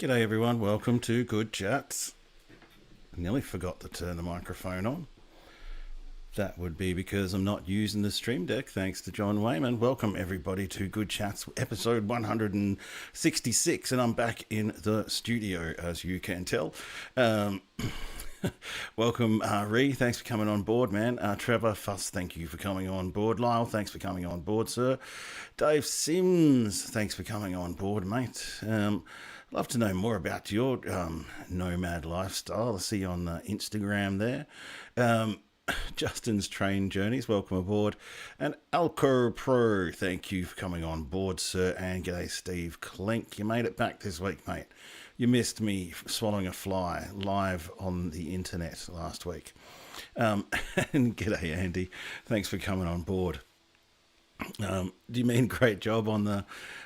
G'day everyone, welcome to Good Chats. I nearly forgot to turn the microphone on. That would be because I'm not using the stream deck, thanks to John Wayman. Welcome everybody to Good Chats, episode 166, and I'm back in the studio, as you can tell. Welcome, Ree. Thanks for coming on board, man. Trevor Fuss, thank you for coming on board. Lyle, thanks for coming on board, sir. Dave Sims, thanks for coming on board, mate. Love to know more about your nomad lifestyle. I see you on Instagram there. Justin's Train Journeys, welcome aboard. And Alco Pro, thank you for coming on board, sir. And g'day, Steve Clink. You made it back this week, mate. You missed me swallowing a fly live on the internet last week. And g'day, Andy. Thanks for coming on board. Do you mean great job on the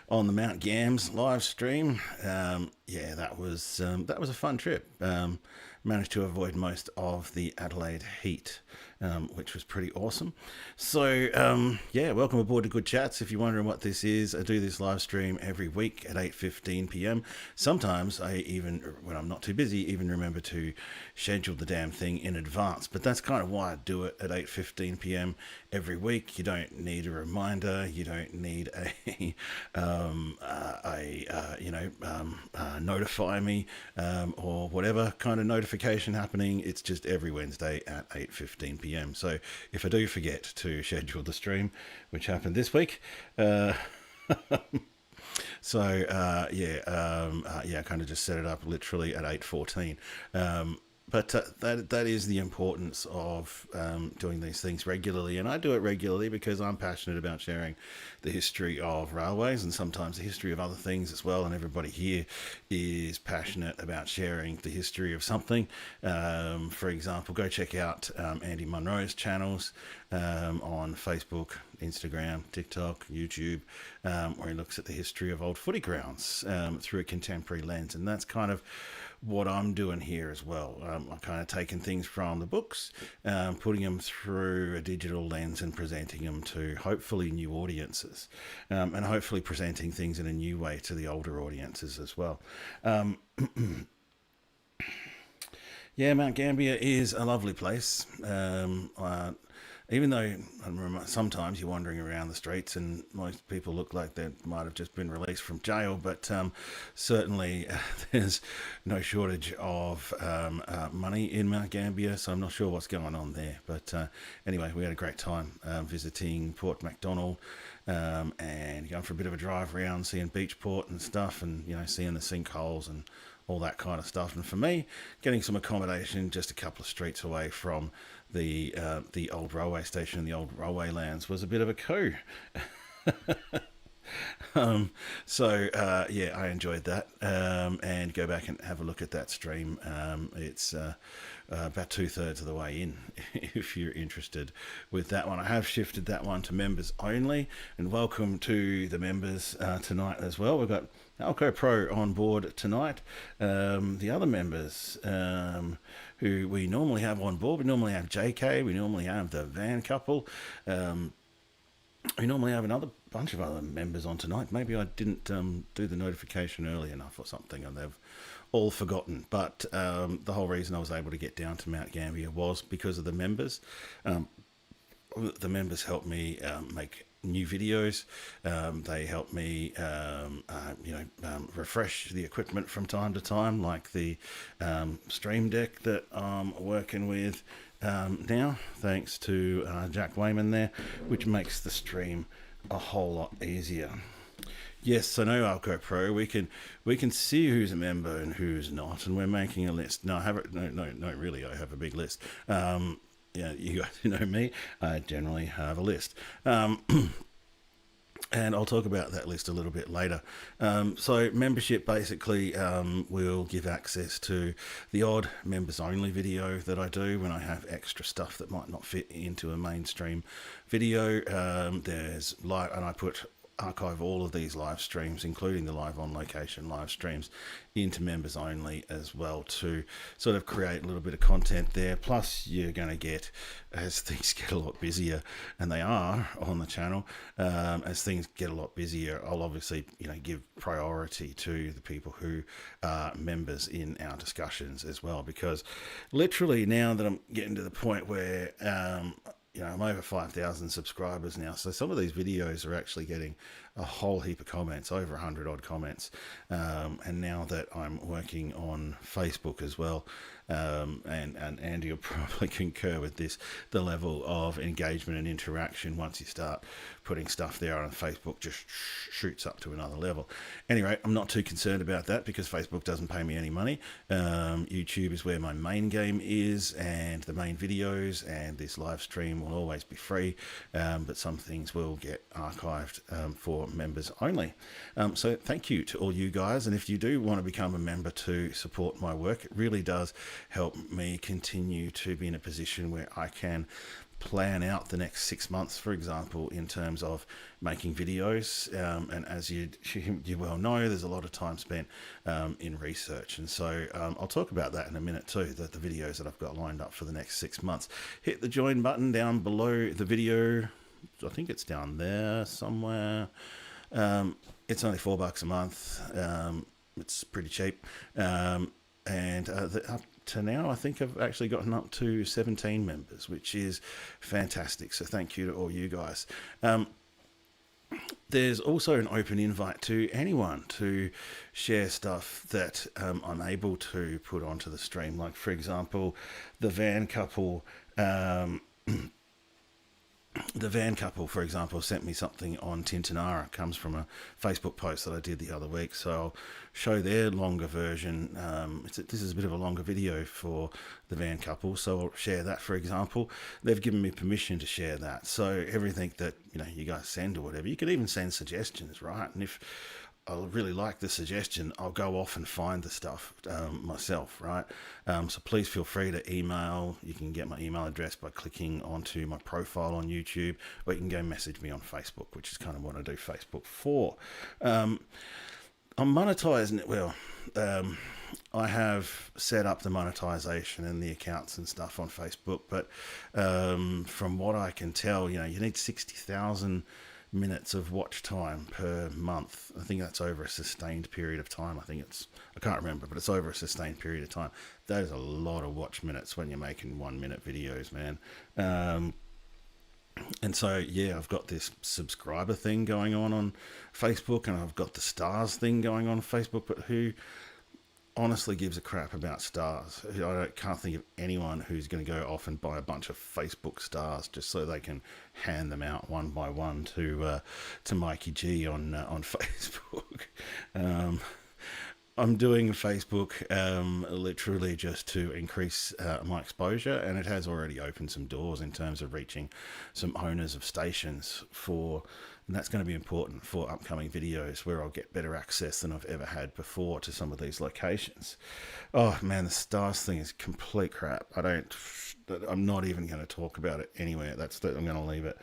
Mount Gams live stream? Yeah, that was a fun trip. Managed to avoid most of the Adelaide heat, which was pretty awesome. So yeah, welcome aboard to Good Chats. If you're wondering what this is, I do this live stream every week at 8:15 p.m. Sometimes I even, when I'm not too busy, even remember to schedule the damn thing in advance. But that's kind of why I do it at 8:15 p.m. every week. You don't need a reminder. You don't need notify me or whatever kind of notification happening. It's just every Wednesday at 8:15 p.m. So if I do forget to schedule the stream, which happened this week, I kind of just set it up literally at 8:14. But that is the importance of doing these things regularly. And I do it regularly because I'm passionate about sharing the history of railways and sometimes the history of other things as well. And everybody here is passionate about sharing the history of something. For example, go check out Andy Munro's channels on Facebook, Instagram, TikTok, YouTube, where he looks at the history of old footy grounds through a contemporary lens. And that's kind of what I'm doing here as well. I'm kind of taking things from the books, putting them through a digital lens and presenting them to hopefully new audiences, and hopefully presenting things in a new way to the older audiences as well. Yeah, Mount Gambier is a lovely place. Even though I remember sometimes you're wandering around the streets and most people look like they might have just been released from jail, but certainly there's no shortage of money in Mount Gambier, so I'm not sure what's going on there. But anyway, we had a great time visiting Port Macdonald and going for a bit of a drive around, seeing Beachport and stuff, and seeing the sinkholes and all that kind of stuff. And for me, getting some accommodation just a couple of streets away from the old railway station and the old railway lands was a bit of a coup. Yeah, I enjoyed that, and go back and have a look at that stream. It's about 2/3 of the way in if you're interested with that one. I have shifted that one to members only, and welcome to the members tonight as well. We've got Alco Pro on board tonight. The other members who we normally have on board, we normally have JK, we normally have the Van couple, we normally have another bunch of other members on tonight. Maybe I didn't do the notification early enough or something, and they've all forgotten. But the whole reason I was able to get down to Mount Gambier was because of the members. The members helped me make new videos. They help me refresh the equipment from time to time, like the stream deck that I'm working with now, thanks to Jack Wayman there, which makes the stream a whole lot easier. Yes, I know, Alco Pro. We can see who's a member and who's not, and we're making a list. No, I have it. No, really, I have a big list. Yeah, you guys know me. I generally have a list. And I'll talk about that list a little bit later. So membership basically will give access to the odd members only video that I do when I have extra stuff that might not fit into a mainstream video. There's live, and I put archive all of these live streams, including the live on location live streams, into members only as well, to sort of create a little bit of content there. Plus you're going to get, as things get a lot busier, and they are on the channel, as things get a lot busier, I'll obviously, you know, give priority to the people who are members in our discussions as well, because literally now that I'm getting to the point where you know, I'm over 5,000 subscribers now, so some of these videos are actually getting a whole heap of comments, over 100 odd comments. And now that I'm working on Facebook as well, and Andy will probably concur with this, the level of engagement and interaction once you start putting stuff there on Facebook just shoots up to another level. Anyway, I'm not too concerned about that because Facebook doesn't pay me any money. YouTube is where my main game is, and the main videos, and this live stream will always be free, but some things will get archived for members only. So thank you to all you guys, and if you do want to become a member to support my work, it really does help me continue to be in a position where I can plan out the next 6 months, for example, in terms of making videos, and as you well know, there's a lot of time spent in research, and so I'll talk about that in a minute too, the videos that I've got lined up for the next 6 months. Hit the join button down below the video. I think it's down there somewhere. It's only $4 a month. It's pretty cheap, and up to now, I think I've actually gotten up to 17 members, which is fantastic. So thank you to all you guys. There's also an open invite to anyone to share stuff that I'm able to put onto the stream. Like, for example, the van couple. The van couple, for example, sent me something on Tintinara. It comes from a Facebook post that I did the other week, so I'll show their longer version. This is a bit of a longer video for the van couple, so I'll share that, for example. They've given me permission to share that, so everything that, you know, you guys send or whatever, you can even send suggestions, right? And if I really like the suggestion, I'll go off and find the stuff myself, right? So please feel free to email. You can get my email address by clicking onto my profile on YouTube, or you can go message me on Facebook, which is kind of what I do Facebook for. I'm monetizing it. Well, I have set up the monetization and the accounts and stuff on Facebook, but from what I can tell, you know, you need 60,000 minutes of watch time per month. I think that's over a sustained period of time. I can't remember, but it's over a sustained period of time. That is a lot of watch minutes when you're making 1 minute videos, man. And so, yeah, I've got this subscriber thing going on Facebook, and I've got the stars thing going on Facebook, but who honestly gives a crap about stars? I can't think of anyone who's going to go off and buy a bunch of Facebook stars just so they can hand them out one by one to Mikey G on Facebook. I'm doing Facebook literally just to increase my exposure, and it has already opened some doors in terms of reaching some owners of stations and that's going to be important for upcoming videos where I'll get better access than I've ever had before to some of these locations. Oh man, the stars thing is complete crap. I'm not even going to talk about it anywhere. I'm going to leave it.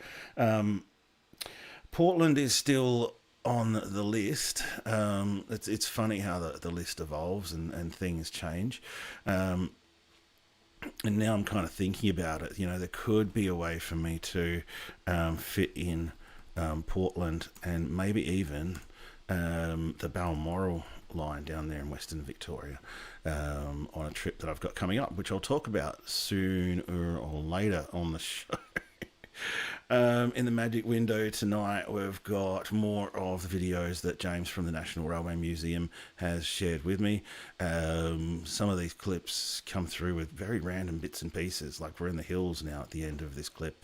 Portland is still on the list. It's funny how the list evolves and things change. And now I'm kind of thinking about it. You know, there could be a way for me to fit in Portland and maybe even the Balmoral line down there in Western Victoria on a trip that I've got coming up, which I'll talk about sooner or later on the show. In the Magic Window tonight, we've got more of the videos that James from the National Railway Museum has shared with me. Some of these clips come through with very random bits and pieces, like we're in the hills now at the end of this clip.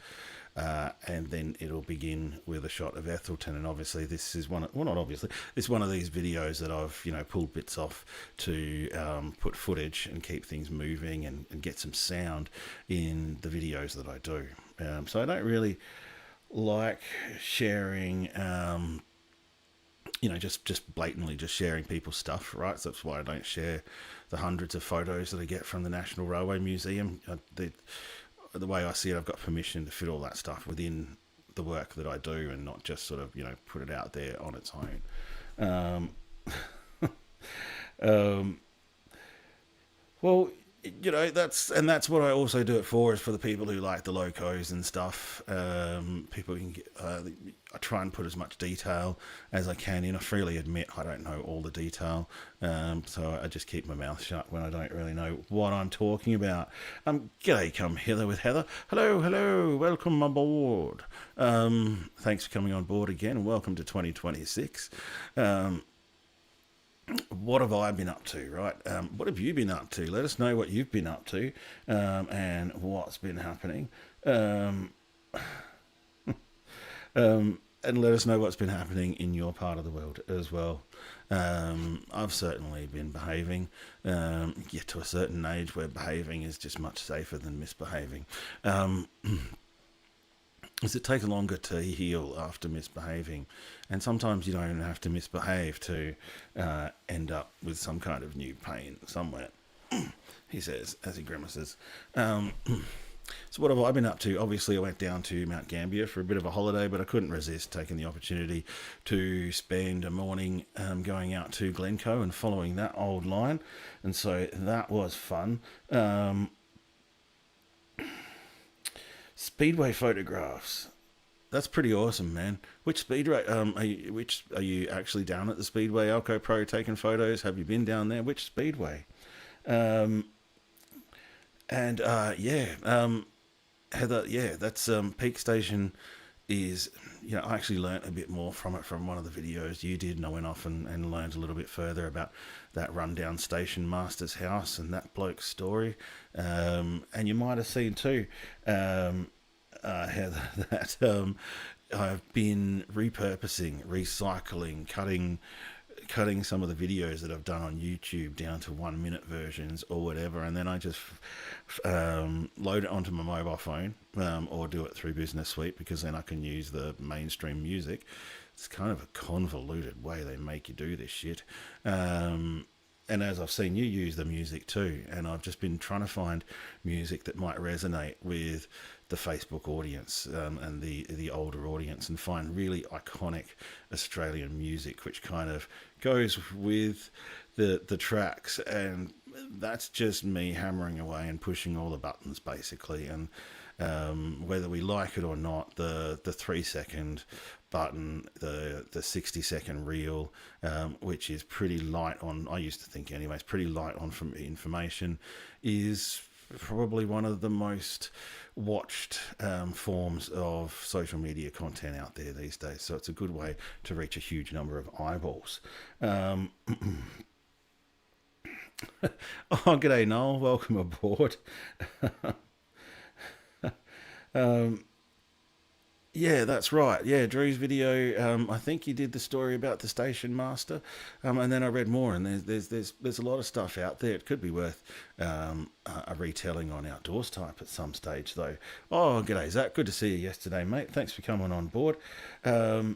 And then it'll begin with a shot of Ethelton, and obviously this is it's one of these videos that I've, you know, pulled bits off to put footage and keep things moving and get some sound in the videos that I do. So I don't really like sharing, you know, just blatantly just sharing people's stuff, right? So that's why I don't share the hundreds of photos that I get from the National Railway Museum. The way I see it, I've got permission to fit all that stuff within the work that I do and not just sort of, put it out there on its own. Well, that's what I also do it for, is for the people who like the locos and stuff. People can get, I try and put as much detail as I can in. I freely admit I don't know all the detail, so I just keep my mouth shut when I don't really know what I'm talking about. G'day, come hither with Heather. Hello, welcome aboard. Thanks for coming on board again, and welcome to 2026. What have I been up to, right? What have you been up to? Let us know what you've been up to, and what's been happening. And let us know what's been happening in your part of the world as well. I've certainly been behaving. Get to a certain age where behaving is just much safer than misbehaving. Is it takes longer to heal after misbehaving, and sometimes you don't have to misbehave to end up with some kind of new pain somewhere, he says as he grimaces. So what have I been up to? Obviously I went down to Mount Gambier for a bit of a holiday, but I couldn't resist taking the opportunity to spend a morning going out to Glencoe and following that old line, and so that was fun. Speedway photographs. That's pretty awesome, man. Which speedway? Are you actually down at the Speedway Alco Pro taking photos? Have you been down there? Which speedway? Heather, that's Peak Station. Is, I actually learnt a bit more from it from one of the videos you did, and I went off and learned a little bit further about that rundown station master's house and that bloke's story. And you might have seen too, Heather, that I've been repurposing, recycling, cutting some of the videos that I've done on YouTube down to 1 minute versions or whatever, and then I just load it onto my mobile phone, or do it through Business Suite, because then I can use the mainstream music. It's kind of a convoluted way they make you do this shit. And as I've seen you use the music too, and I've just been trying to find music that might resonate with the Facebook audience, and the older audience, and find really iconic Australian music which kind of goes with the tracks. And that's just me hammering away and pushing all the buttons basically, and whether we like it or not, the 3-second button, the 60-second reel, which is pretty light on, I used to think anyways, pretty light on from information, is probably one of the most watched forms of social media content out there these days. So it's a good way to reach a huge number of eyeballs. Oh, g'day Noel, welcome aboard. Yeah, that's right. Yeah, Drew's video. I think he did the story about the station master, and then I read more, and there's a lot of stuff out there. It could be worth a retelling on Outdoors Type at some stage, though. Oh, g'day Zach. Good to see you yesterday, mate. Thanks for coming on board. Okay,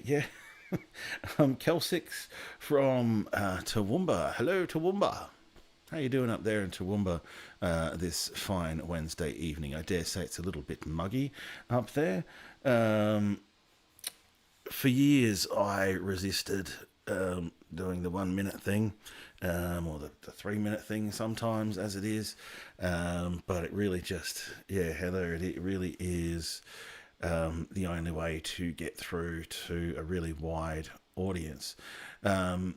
yeah. Kelsix from Toowoomba. Hello, Toowoomba. How you doing up there in Toowoomba this fine Wednesday evening? I dare say it's a little bit muggy up there. For years, I resisted doing the 1 minute thing, or the 3 minute thing sometimes, as it is. But it really just, Heather, it really is the only way to get through to a really wide audience. That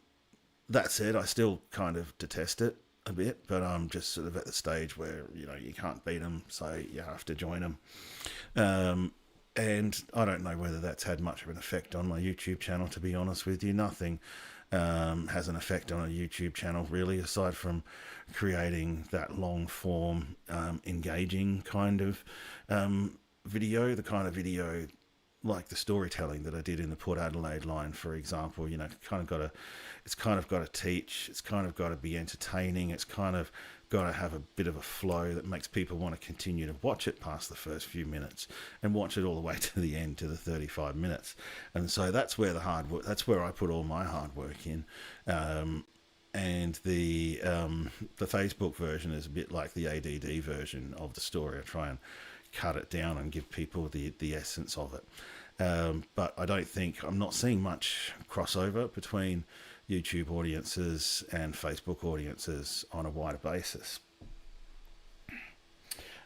said, I still kind of detest it a bit, but I'm just sort of at the stage where, you can't beat them, so you have to join them. And I don't know whether that's had much of an effect on my YouTube channel, to be honest with you. Nothing has an effect on a YouTube channel, really, aside from creating that long form, engaging kind of video, the kind of video like the storytelling that I did in the Port Adelaide line, for example. It's kind of got to teach, it's kind of got to be entertaining, it's kind of got to have a bit of a flow that makes people want to continue to watch it past the first few minutes and watch it all the way to the end, to the 35 minutes. And so that's where that's where I put all my hard work in. and the Facebook version is a bit like the ADD version of the story. I try and cut it down and give people the essence of it. But I'm not seeing much crossover between YouTube audiences and Facebook audiences on a wider basis.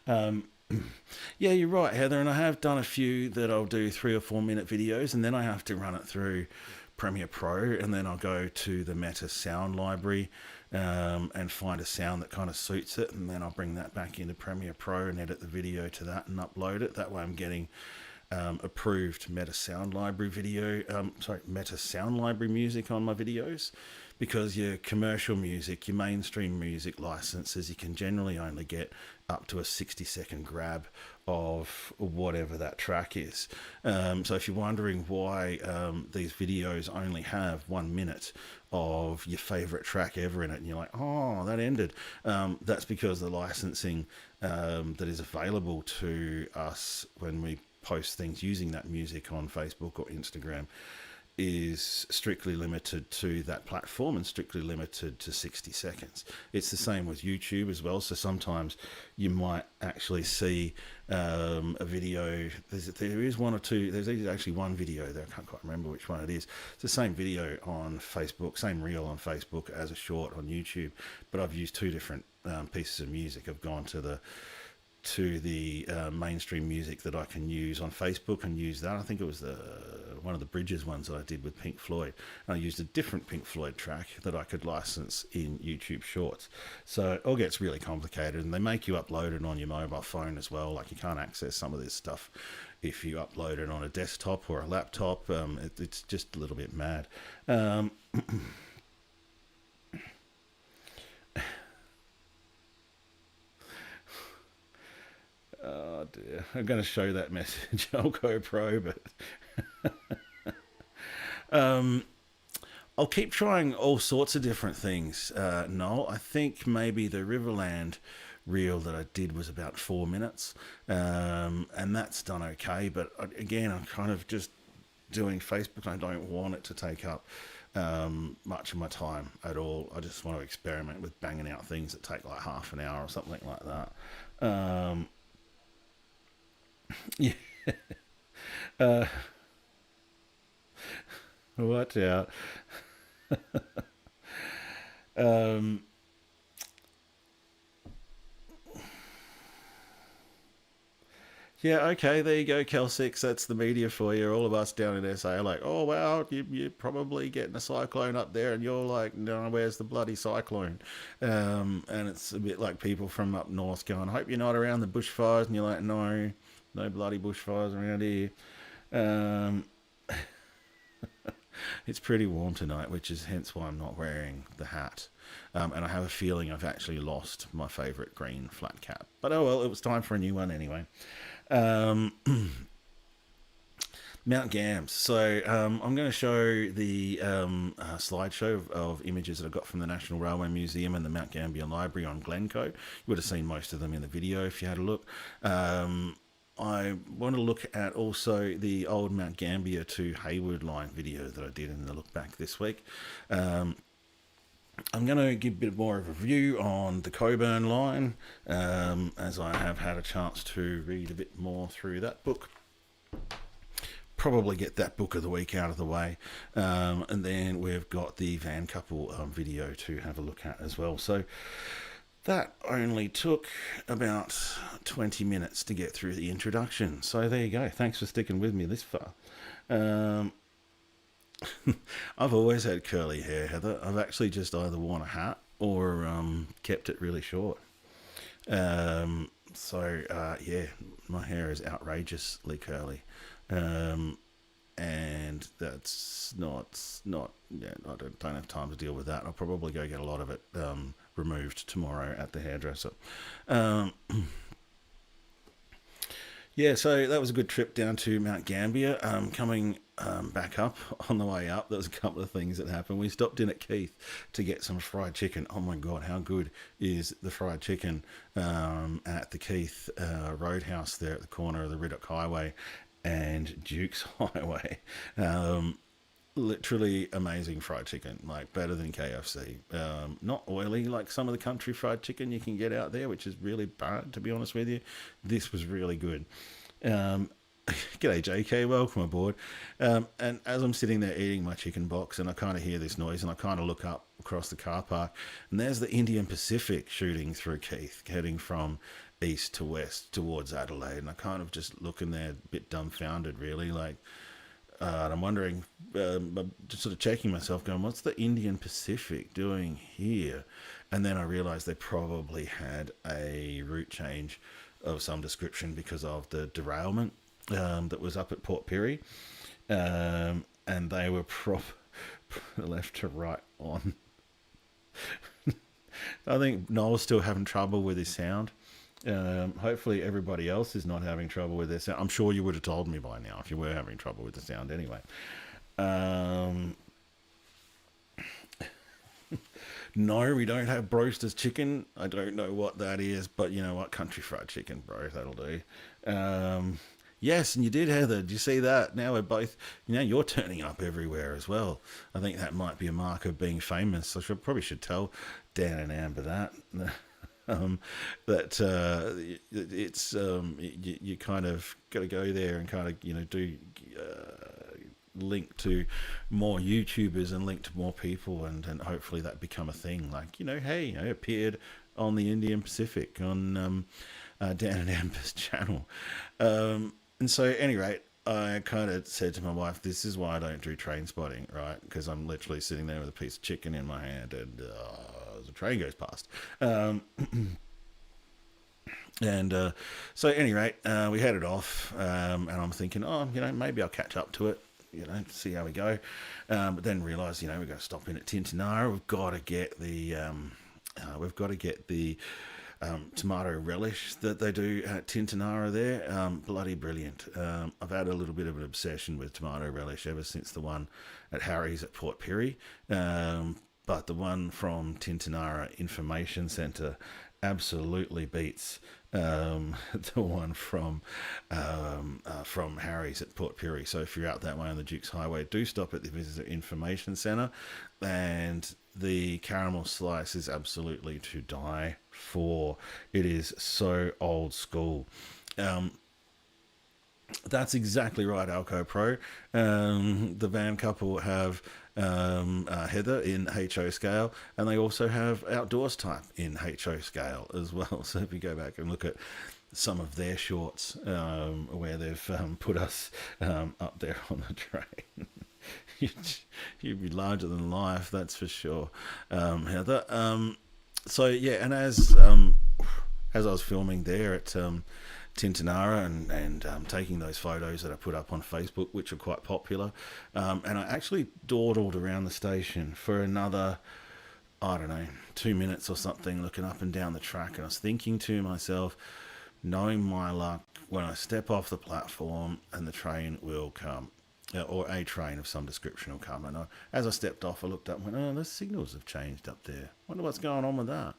Yeah, you're right, Heather, and I have done a few that I'll do 3 or 4 minute videos, and then I have to run it through Premiere Pro, and then I'll go to the Meta sound library and find a sound that kind of suits it, and then I'll bring that back into Premiere Pro and edit the video to that and upload it. That way I'm getting approved Meta sound library Meta sound library music on my videos, because your commercial music, your mainstream music licenses, you can generally only get up to a 60-second grab of whatever that track is. So if you're wondering why these videos only have 1 minute of your favorite track ever in it, and you're like, oh, that ended, that's because the licensing that is available to us when we post things using that music on Facebook or Instagram is strictly limited to that platform and strictly limited to 60 seconds. It's the same with YouTube as well. So sometimes you might actually see a video. There is one or two. There's actually one video there. I can't quite remember which one it is. It's the same video on Facebook, same reel on Facebook as a short on YouTube. But I've used 2 different pieces of music. I've gone to the mainstream music that I can use on Facebook and use that. I think it was one of the Bridges ones that I did with Pink Floyd. And I used a different Pink Floyd track that I could license in YouTube Shorts. So it all gets really complicated, and they make you upload it on your mobile phone as well. Like, you can't access some of this stuff if you upload it on a desktop or a laptop. It's just a little bit mad. Oh dear, I'm going to show that message. I'll go pro, but I'll keep trying all sorts of different things. Noel, I think maybe the Riverland reel that I did was about 4 minutes, and that's done okay. But again, I'm kind of just doing Facebook. I don't want it to take up much of my time at all. I just want to experiment with banging out things that take like half an hour or something like that. Yeah. Watch out. um, yeah, okay, there you go, Kel6. That's the media for you. All of us down in SA are like, oh, wow, you're probably getting a cyclone up there. And you're like, no, where's the bloody cyclone? And it's a bit like people from up north going, I hope you're not around the bushfires. And you're like, no. No bloody bushfires around here. It's pretty warm tonight, which is hence why I'm not wearing the hat. And I have a feeling I've actually lost my favourite green flat cap. But oh well, it was time for a new one anyway. Mount Gams. So I'm going to show the slideshow of images that I got from the National Railway Museum and the Mount Gambier Library on Glencoe. You would have seen most of them in the video if you had a look. I want to look at also the old Mount Gambier to Hayward line video that I did in the look back this week. I'm going to give a bit more of a review on the Coburn line, as I have had a chance to read a bit more through that book. Probably get that book of the week out of the way. And then we've got the Van Couple video to have a look at as well. So that only took about 20 minutes to get through the introduction. So there you go. Thanks for sticking with me this far. I've always had curly hair, Heather. I've actually just either worn a hat or kept it really short. Yeah, my hair is outrageously curly. And that's not yeah, I don't have time to deal with that. I'll probably go get a lot of it removed tomorrow at the hairdresser. Yeah, so that was a good trip down to Mount Gambier. Coming back up, on the way up, there was a couple of things that happened. We stopped in at Keith to get some fried chicken. Oh my God, how good is the fried chicken at the Keith Roadhouse there at the corner of the Riddock Highway and Duke's Highway. literally amazing fried chicken, like better than KFC. Not oily like some of the country fried chicken you can get out there, which is really bad, to be honest with you. This was really good. Um, G'day JK, welcome aboard. And as I'm sitting there eating my chicken box, and I kind of hear this noise, and I kind of look up across the car park, and there's the Indian Pacific shooting through Keith, heading from east to west towards Adelaide. And I kind of just looking there, a bit dumbfounded, really, like. And I'm wondering, I'm just sort of checking myself, going, what's the Indian Pacific doing here? And then I realised they probably had a route change of some description because of the derailment that was up at Port Pirie. And they were left to right on. I think Noel's still having trouble with his sound. Hopefully everybody else is not having trouble with their sound. I'm sure you would have told me by now if you were having trouble with the sound anyway. No, we don't have Broaster's chicken. I don't know what that is, but you know what? Country fried chicken, bro. That'll do. Yes, and you did, Heather. Did you see that? Now we're both, you're turning up everywhere as well. I think that might be a mark of being famous. Probably should tell Dan and Amber that. That it's you kind of got to go there and kind of do link to more YouTubers and link to more people, and hopefully that become a thing. Like hey, I appeared on the Indian Pacific on Dan and Amber's channel, and so at any rate, I kind of said to my wife, this is why I don't do train spotting, right? Because I'm literally sitting there with a piece of chicken in my hand, and the train goes past. And so at any rate, we headed off, and I'm thinking, maybe I'll catch up to it, see how we go. But then realised, we've got to stop in at Tintinara. We've got to get the tomato relish that they do at Tintinara there. Bloody brilliant. I've had a little bit of an obsession with tomato relish ever since the one at Harry's at Port Pirie. But the one from Tintinara Information Centre absolutely beats the one from Harry's at Port Pirie. So if you're out that way on the Duke's Highway, do stop at the Visitor Information Centre. And the caramel slice is absolutely to die for. It is so old school. That's exactly right, Alco Pro. The van couple have Heather in HO scale, and they also have Outdoors Type in HO scale as well. So if you go back and look at some of their shorts where they've put us up there on the train, you'd be larger than life, that's for sure, Heather. So yeah, and as I was filming there at Tintinara and taking those photos that I put up on Facebook, which are quite popular, and I actually dawdled around the station for another, 2 minutes or something, looking up and down the track, and I was thinking to myself, knowing my luck, when I step off the platform and the train will come, or a train of some description will come, and as I stepped off, I looked up and went, the signals have changed up there. Wonder what's going on with that.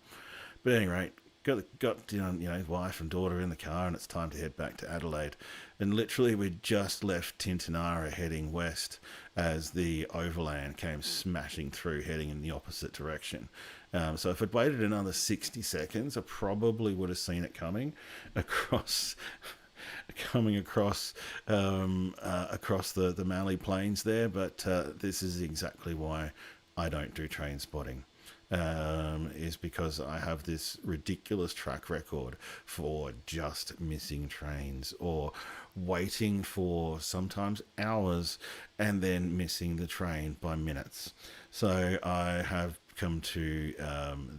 But at any rate, got wife and daughter in the car, and it's time to head back to Adelaide. And literally we just left Tintinara heading west as the overland came smashing through, heading in the opposite direction. So if I'd waited another 60 seconds, I probably would have seen it coming across the Mallee Plains there. But this is exactly why I don't do train spotting. Is because I have this ridiculous track record for just missing trains or waiting for sometimes hours and then missing the train by minutes. So I have come to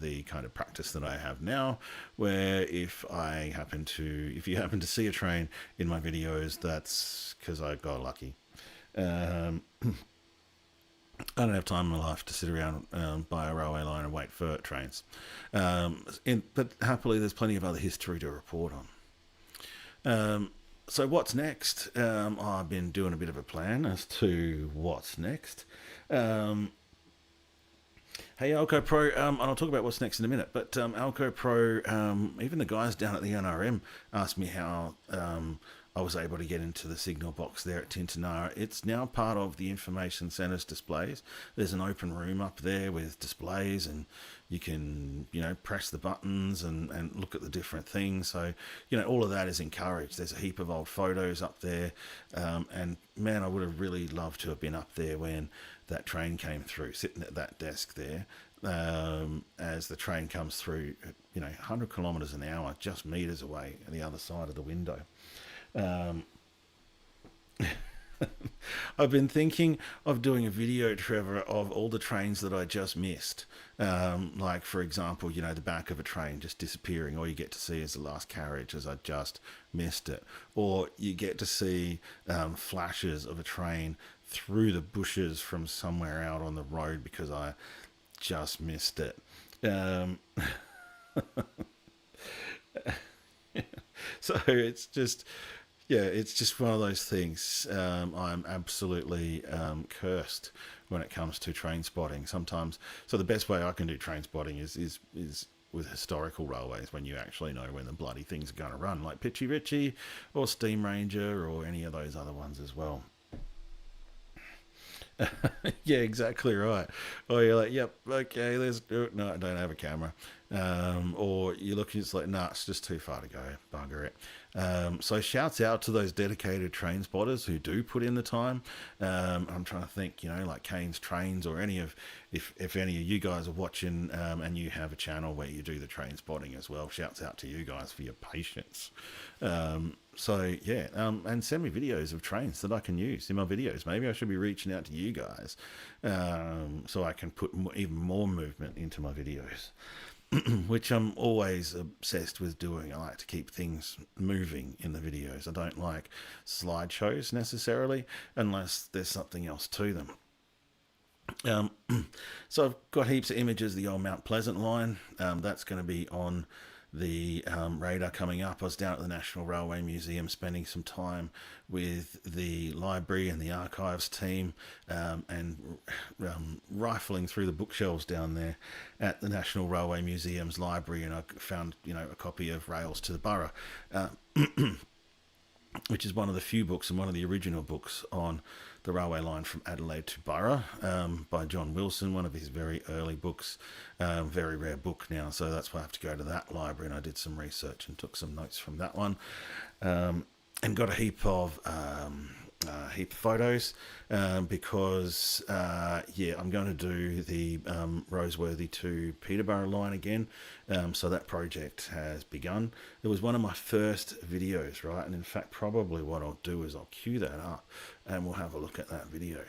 the kind of practice that I have now, where if you happen to see a train in my videos, that's because I got lucky. I don't have time in my life to sit around by a railway line and wait for trains. But happily, there's plenty of other history to report on. So what's next? I've been doing a bit of a plan as to what's next. Hey, Alco Pro, and I'll talk about what's next in a minute, but Alco Pro, even the guys down at the NRM asked me how I was able to get into the signal box there at Tintinara. It's now part of the Information Centre's displays. There's an open room up there with displays, and you can, press the buttons and look at the different things. So, all of that is encouraged. There's a heap of old photos up there. And man, I would have really loved to have been up there when that train came through, sitting at that desk there, as the train comes through, 100 kilometres an hour, just meters away on the other side of the window. I've been thinking of doing a video, Trevor, of all the trains that I just missed. Like, for example, the back of a train just disappearing. All you get to see is the last carriage, as I just missed it. Or you get to see flashes of a train through the bushes from somewhere out on the road because I just missed it. So it's just... yeah, it's just one of those things. I'm absolutely cursed when it comes to train spotting sometimes. So the best way I can do train spotting is with historical railways, when you actually know when the bloody things are going to run, like Pitchy Ritchie or Steam Ranger or any of those other ones as well. Yeah, exactly right. Or you're like, yep, okay, let's do it. No, I don't have a camera. Or you look, it's like, nah, it's just too far to go. Bugger it. So shouts out to those dedicated train spotters who do put in the time. I'm trying to think, like Kane's Trains, or any of, if any of you guys are watching and you have a channel where you do the train spotting as well, shouts out to you guys for your patience. So yeah, and send me videos of trains that I can use in my videos. Maybe I should be reaching out to you guys so I can put even more movement into my videos. Which I'm always obsessed with doing. I like to keep things moving in the videos. I don't like slideshows necessarily, unless there's something else to them. So I've got heaps of images of the old Mount Pleasant line. That's going to be on the radar coming up. I was down at the National Railway Museum spending some time with the library and the archives team, and rifling through the bookshelves down there at the National Railway Museum's library, and I found a copy of Rails to the Borough, which is one of the few books and one of the original books on the railway line from Adelaide to Borough, by John Wilson, one of his very early books. Very rare book now, so that's why I have to go to that library, and I did some research and took some notes from that one, and got a heap of photos, because I'm going to do the Roseworthy to Peterborough line again. So that project has begun. It was one of my first videos, right? And in fact, probably what I'll do is I'll queue that up and we'll have a look at that video.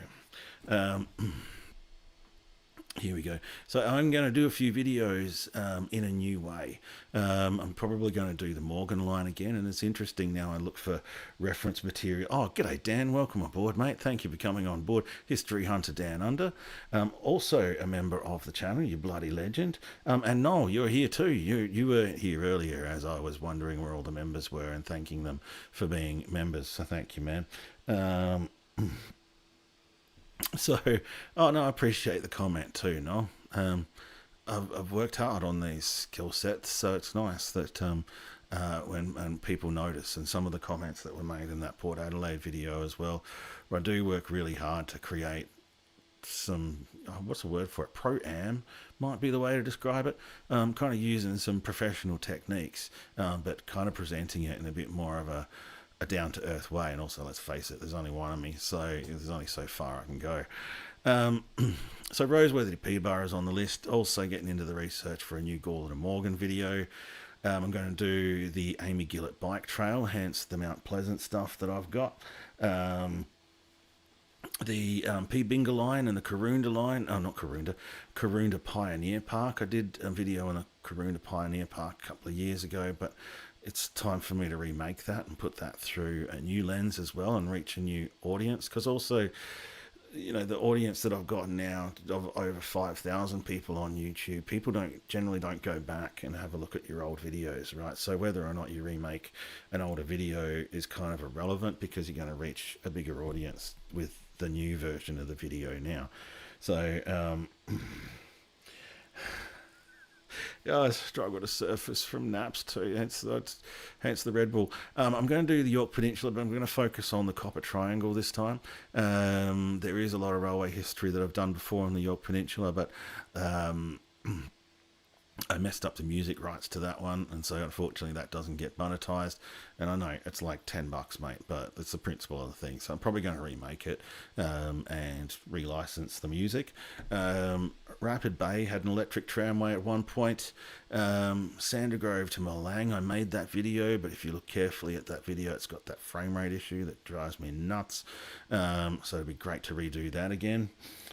Here we go. So I'm going to do a few videos in a new way. I'm probably going to do the Morgan line again, and it's interesting now I look for reference material. Oh, g'day Dan, welcome aboard, mate. Thank you for coming on board. History Hunter Dan Under, also a member of the channel, you bloody legend. And Noel, you're here too. You were here earlier as I was wondering where all the members were and thanking them for being members. So thank you, man. So, I appreciate the comment too, no? I've worked hard on these skill sets, so it's nice that when people notice, and some of the comments that were made in that Port Adelaide video as well, where I do work really hard to create some, what's the word for it? Pro-am might be the way to describe it. Kind of using some professional techniques, but kind of presenting it in a bit more of a down-to-earth way. And also, let's face it, there's only one of me, so there's only so far I can go. So Roseworthy to Peterborough is on the list. Also getting into the research for a new Gawler to Morgan video. I'm going to do the Amy Gillett bike trail, hence the Mount Pleasant stuff that I've got. The P. Binga line and the Karoonda line, Karoonda Pioneer Park. I did a video on the Karoonda Pioneer Park a couple of years ago, but it's time for me to remake that and put that through a new lens as well and reach a new audience, because also, the audience that I've got now of over 5,000 people on YouTube, people generally don't go back and have a look at your old videos, right? So whether or not you remake an older video is kind of irrelevant, because you're going to reach a bigger audience with the new version of the video now. So Yeah, I struggle to surface from naps too. Hence the Red Bull. I'm going to do the York Peninsula, but I'm going to focus on the Copper Triangle this time. There is a lot of railway history that I've done before on the York Peninsula, but um, I messed up the music rights to that one, and so unfortunately that doesn't get monetized. And I know it's like $10, mate, but it's the principle of the thing. So I'm probably going to remake it and relicense the music. Rapid Bay had an electric tramway at one point. Sandergrove to Malang, I made that video, but if you look carefully at that video, it's got that frame rate issue that drives me nuts. So it'd be great to redo that again.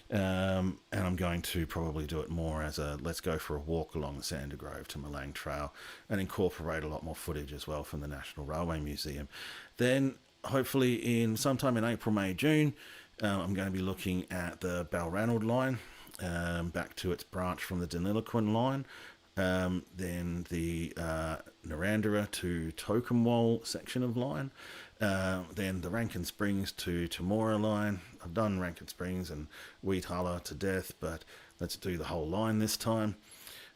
And I'm going to probably do it more as a let's go for a walk along the Sandergrove to Malang Trail and incorporate a lot more footage as well from the National Railway Museum. Then hopefully in sometime in April, May, June, I'm going to be looking at the Balranald line, back to its branch from the Deniliquin line. Then the Narrandera to Tokemwal section of line. Then the Rankin Springs to Temora line. I've done Rankin Springs and Wheathulla to death, but let's do the whole line this time.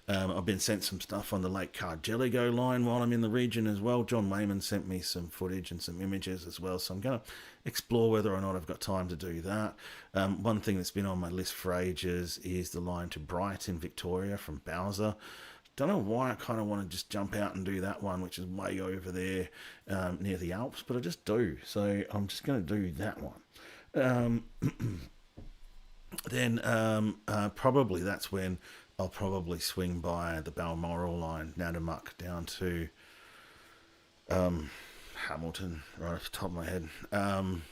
I've been sent some stuff on the Lake Cargelligo line while I'm in the region as well. John Wayman sent me some footage and some images as well, so I'm going to explore whether or not I've got time to do that. One thing that's been on my list for ages is the line to Bright in Victoria from Bowser. Don't know why I kind of want to just jump out and do that one, which is way over there near the Alps, but I just do. So I'm just going to do that one. Then probably that's when I'll probably swing by the Balmoral line, Nanamuck, down to Hamilton, right off the top of my head, and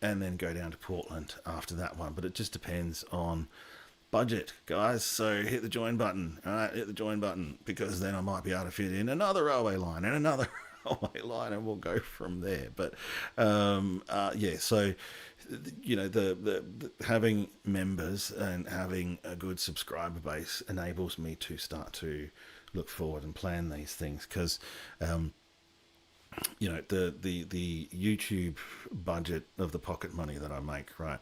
then go down to Portland after that one. But it just depends on budget, guys. So hit the join button. All right, hit the join button, because then I might be able to fit in another railway line and another railway line, and we'll go from there. But yeah, so you know, the having members and having a good subscriber base enables me to start to look forward and plan these things, because you know, the YouTube budget of the pocket money that I make, right,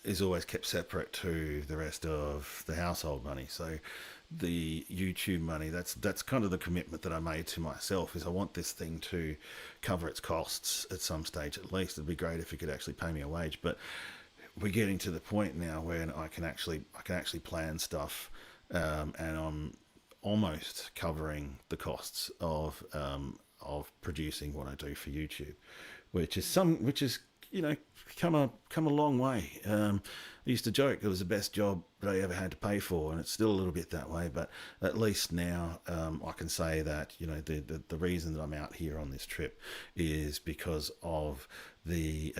is always kept separate to the rest of the household money. So the YouTube money, that's kind of the commitment that I made to myself, is I want this thing to cover its costs at some stage at least. It'd be great if it could actually pay me a wage, but we're getting to the point now where I can actually plan stuff, and I'm almost covering the costs of producing what I do for YouTube, which is you know, come a long way. I used to joke it was the best job that I ever had to pay for, and it's still a little bit that way. But at least now I can say that, you know, the reason that I'm out here on this trip is because of the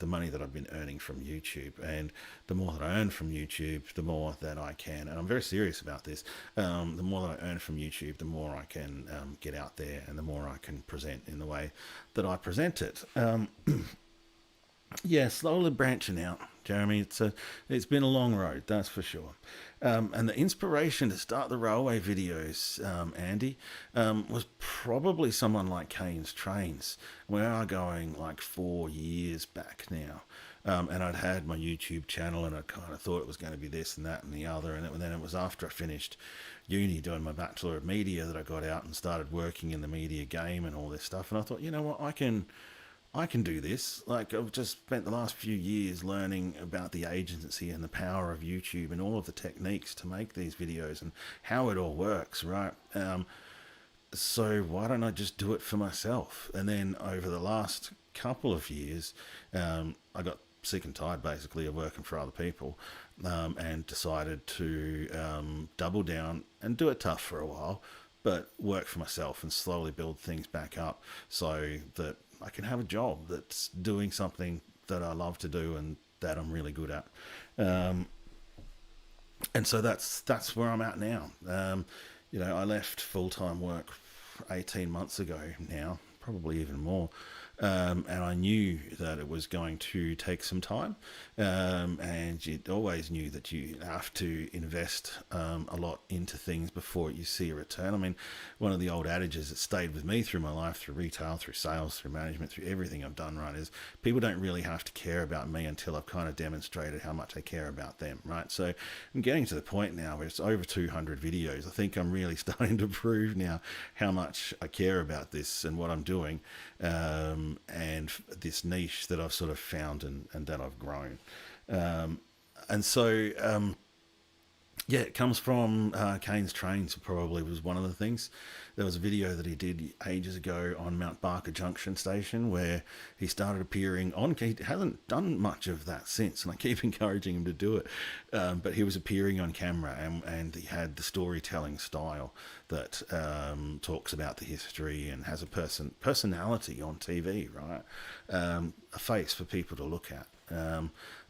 money that I've been earning from YouTube. And the more that I earn from YouTube, the more that I can, and I'm very serious about this, the more that I earn from YouTube, the more I can get out there, and the more I can present in the way that I present it. Yeah, slowly branching out, Jeremy. It's been a long road, that's for sure. And the inspiration to start the railway videos, Andy, was probably someone like Kane's Trains. We are going like 4 years back now. And I'd had my YouTube channel, and I kind of thought it was going to be this and that and the other. And then it was after I finished uni doing my Bachelor of Media that I got out and started working in the media game and all this stuff. And I thought, you know what, I can do this. Like, I've just spent the last few years learning about the agency and the power of YouTube and all of the techniques to make these videos and how it all works, right? So why don't I just do it for myself? And then over the last couple of years, I got sick and tired basically of working for other people, and decided to double down and do it tough for a while, but work for myself and slowly build things back up so that I can have a job that's doing something that I love to do and that I'm really good at. And so that's where I'm at now. You know, I left full-time work 18 months ago now, probably even more. and I knew that it was going to take some time, and you always knew that you have to invest a lot into things before you see a return. I mean, one of the old adages that stayed with me through my life, through retail, through sales, through management, through everything I've done, right, is people don't really have to care about me until I've kind of demonstrated how much I care about them, right? So I'm getting to the point now where it's over 200 videos. I think I'm really starting to prove now how much I care about this and what I'm doing, and this niche that I've sort of found and that I've grown. And so, yeah, it comes from Kane's Trains, probably was one of the things. There was a video that he did ages ago on Mount Barker Junction Station where he started appearing on. He hasn't done much of that since, and I keep encouraging him to do it. But he was appearing on camera, and he had the storytelling style that talks about the history and has a personality on TV, right? A face for people to look at.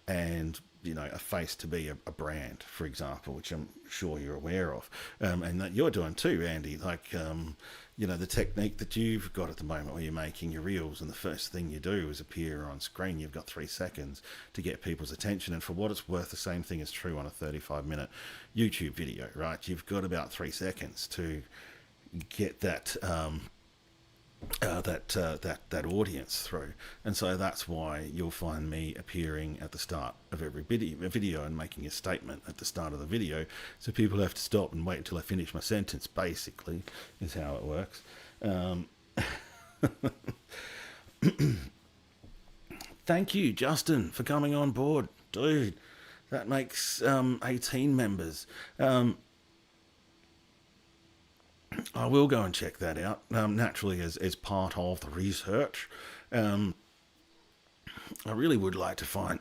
And a face to be a brand, for example, which I'm sure you're aware of, and that you're doing too, Andy. Like, the technique that you've got at the moment where you're making your reels and the first thing you do is appear on screen. You've got 3 seconds to get people's attention. And for what it's worth, the same thing is true on a 35-minute YouTube video, right? You've got about 3 seconds to get that that audience through, and so that's why you'll find me appearing at the start of every video and making a statement at the start of the video, so people have to stop and wait until I finish my sentence, basically, is how it works. Thank you, Justin, for coming on board, dude. That makes 18 members. I will go and check that out, naturally, as part of the research. I really would like to find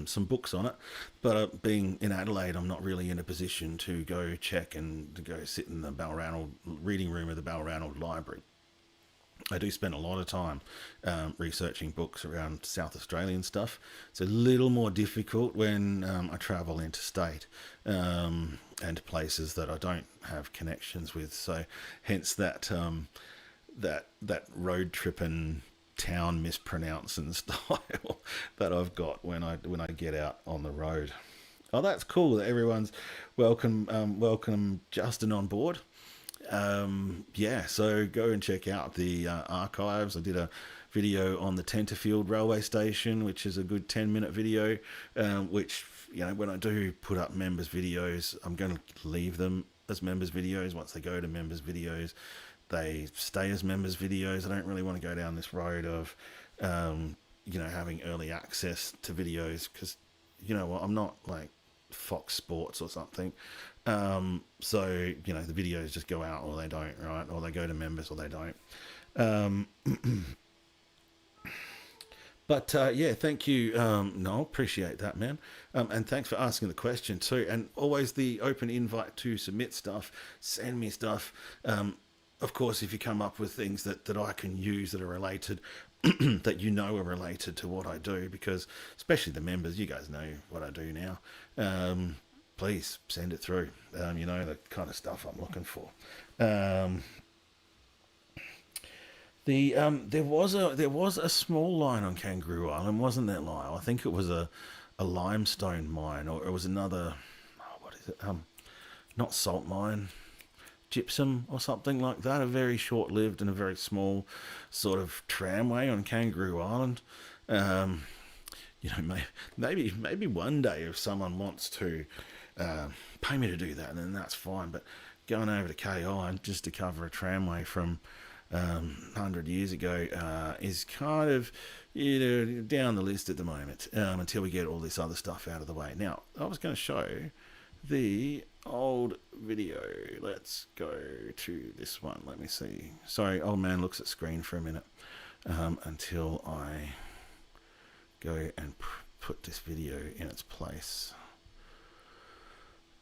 some books on it, but being in Adelaide, I'm not really in a position to go check and to go sit in the Balranald reading room of the Balranald Library. I do spend a lot of time researching books around South Australian stuff. It's a little more difficult when I travel interstate and places that I don't have connections with. So hence that that road tripping town mispronouncing style that I've got when I get out on the road. Oh, that's cool that everyone's welcome Justin on board. So go and check out the archives. I did a video on the Tenterfield railway station, which is a good 10-minute video, which, when I do put up members videos, I'm going to leave them as members videos. Once they go to members videos, they stay as members videos. I don't really want to go down this road of, having early access to videos, because, I'm not like Fox Sports or something. So, the videos just go out or they don't, right? Or they go to members or they don't. But thank you, Noel. Appreciate that, man. And thanks for asking the question too. And always the open invite to submit stuff, send me stuff. Of course, if you come up with things that I can use that are related, that are related to what I do, because especially the members, you guys know what I do now. Please send it through. The kind of stuff I'm looking for. There was a small line on Kangaroo Island, wasn't there, Lyle? I think it was a limestone mine, or it was another. What is it? Not salt mine, gypsum or something like that. A very short-lived and a very small sort of tramway on Kangaroo Island. Maybe one day if someone wants to pay me to do that, then that's fine. But going over to KI just to cover a tramway from 100 years ago is kind of down the list at the moment, until we get all this other stuff out of the way. Now, I was going to show the old video. Let's go to this one. Let me see. Sorry, old man looks at screen for a minute until I go and put this video in its place.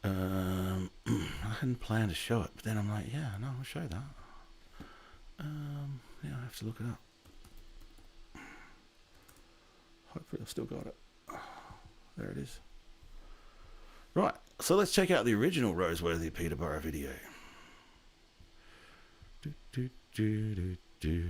I hadn't planned to show it, but then I'm like, I'll show that. I have to look it up. Hopefully I've still got it. There it is. Right, so let's check out the original Roseworthy Peterborough video. Do, do, do, do, do.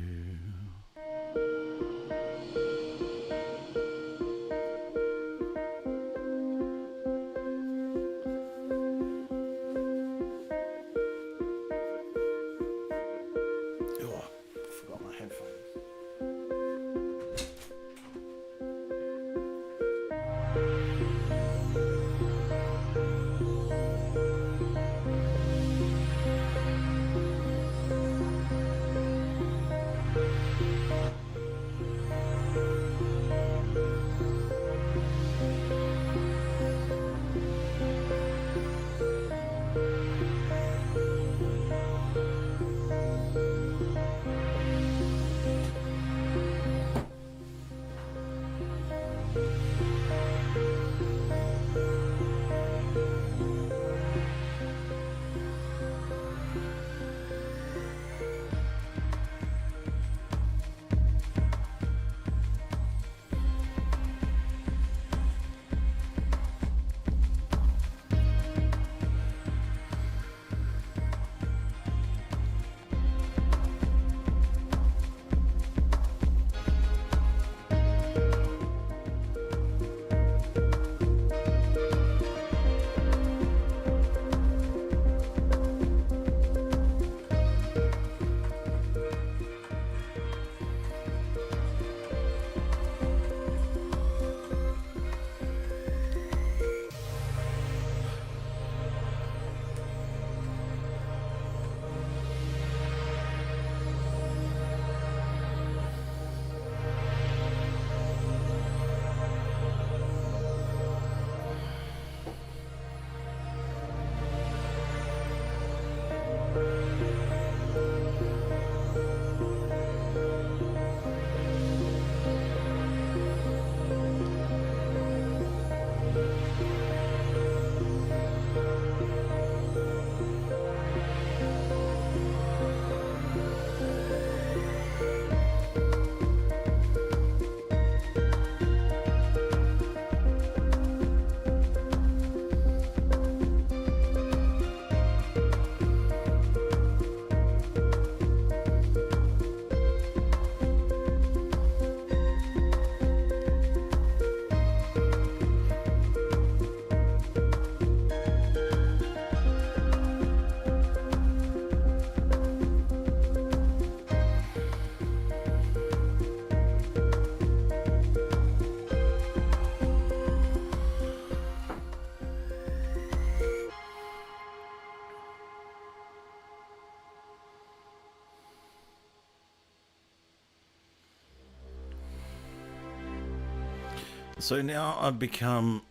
So now I've become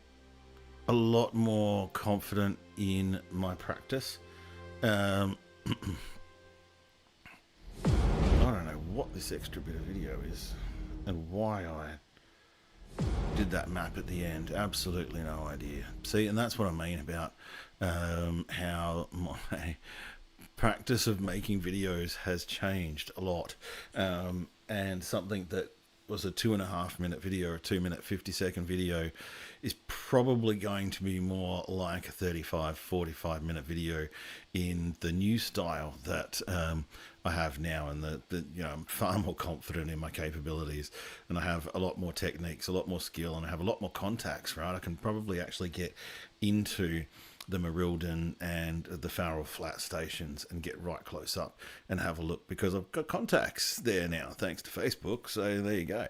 a lot more confident in my practice. I don't know what this extra bit of video is and why I did that map at the end. Absolutely no idea. See, and that's what I mean about how my practice of making videos has changed a lot. And something that was a 2.5 minute video or 2 minute 50-second video is probably going to be more like a 35-45 minute video in the new style that I have now, and that I'm far more confident in my capabilities, and I have a lot more techniques, a lot more skill, and I have a lot more contacts, right? I can probably actually get into the Marildan and the Farrell Flat stations and get right close up and have a look, because I've got contacts there now thanks to Facebook. So there you go.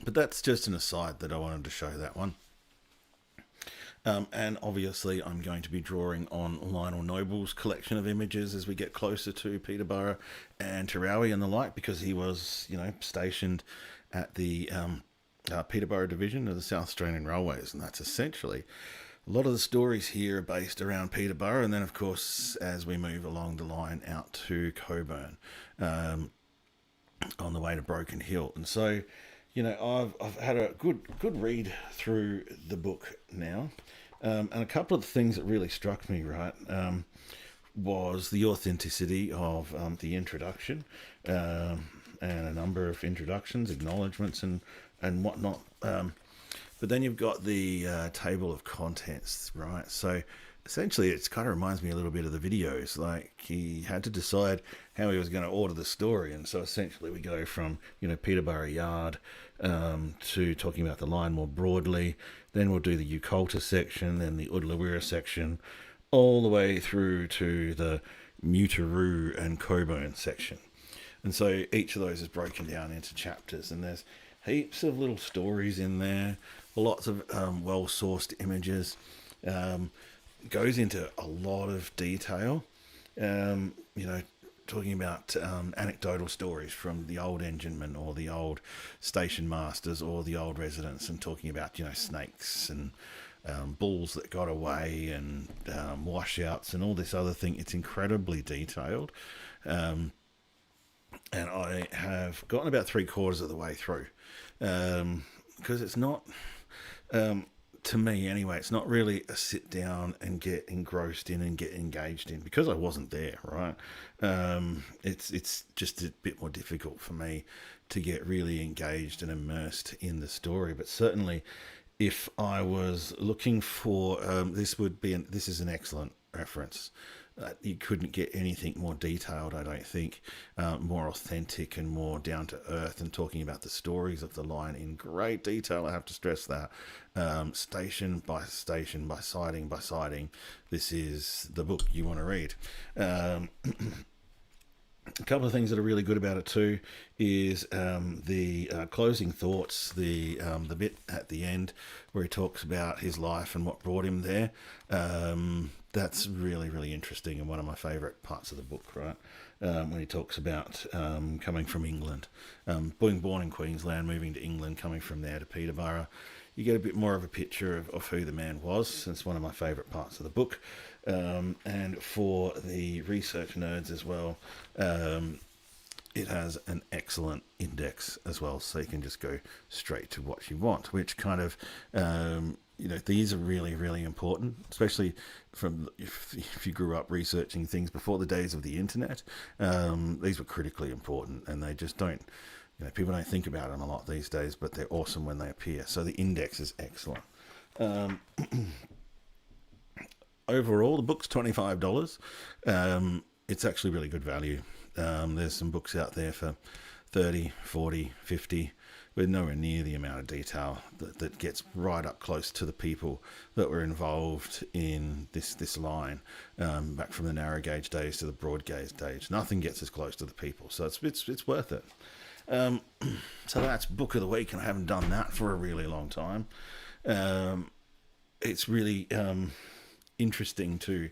But that's just an aside that I wanted to show that one. And obviously I'm going to be drawing on Lionel Noble's collection of images as we get closer to Peterborough and Tarawi and the like, because he was, stationed at the Peterborough Division of the South Australian Railways, and that's essentially a lot of the stories here are based around Peterborough, and then of course as we move along the line out to Coburn on the way to Broken Hill. And so I've had a good read through the book now, and a couple of the things that really struck me, right, was the authenticity of the introduction, and a number of introductions, acknowledgements, and whatnot. But then you've got the table of contents, right? So essentially it kind of reminds me a little bit of the videos. Like, he had to decide how he was going to order the story, and so essentially we go from Peterborough Yard to talking about the line more broadly. Then we'll do the Ucolta section, then the Udlawira section, all the way through to the Mutaroo and Coburn section. And so each of those is broken down into chapters, and there's heaps of little stories in there, lots of well-sourced images, goes into a lot of detail, talking about anecdotal stories from the old enginemen or the old station masters or the old residents, and talking about, snakes and bulls that got away and washouts and all this other thing. It's incredibly detailed. And I have gotten about 3/4 of the way through, because it's not, to me anyway, it's not really a sit down and get engrossed in and get engaged in, because I wasn't there, right? It's just a bit more difficult for me to get really engaged and immersed in the story. But certainly, if I was looking for, this is an excellent reference. You couldn't get anything more detailed, I don't think, more authentic and more down to earth, and talking about the stories of the line in great detail. I have to stress that, station by station, by siding by siding. This is the book you want to read. A couple of things that are really good about it too is the closing thoughts, the bit at the end where he talks about his life and what brought him there. That's really, really interesting, and one of my favourite parts of the book, right? When he talks about coming from England, being born in Queensland, moving to England, coming from there to Peterborough. You get a bit more of a picture of who the man was. It's one of my favourite parts of the book. And for the research nerds as well, it has an excellent index as well, so you can just go straight to what you want, which kind of, these are really, really important, especially from if you grew up researching things before the days of the internet. These were critically important, and they just don't, people don't think about them a lot these days, but they're awesome when they appear. So the index is excellent. Overall, the book's $25. It's actually really good value. There's some books out there for 30, 40, 50, with nowhere near the amount of detail that gets right up close to the people that were involved in this line, back from the narrow gauge days to the broad gauge days. Nothing gets as close to the people, so it's worth it. So that's book of the week, and I haven't done that for a really long time. It's really interesting to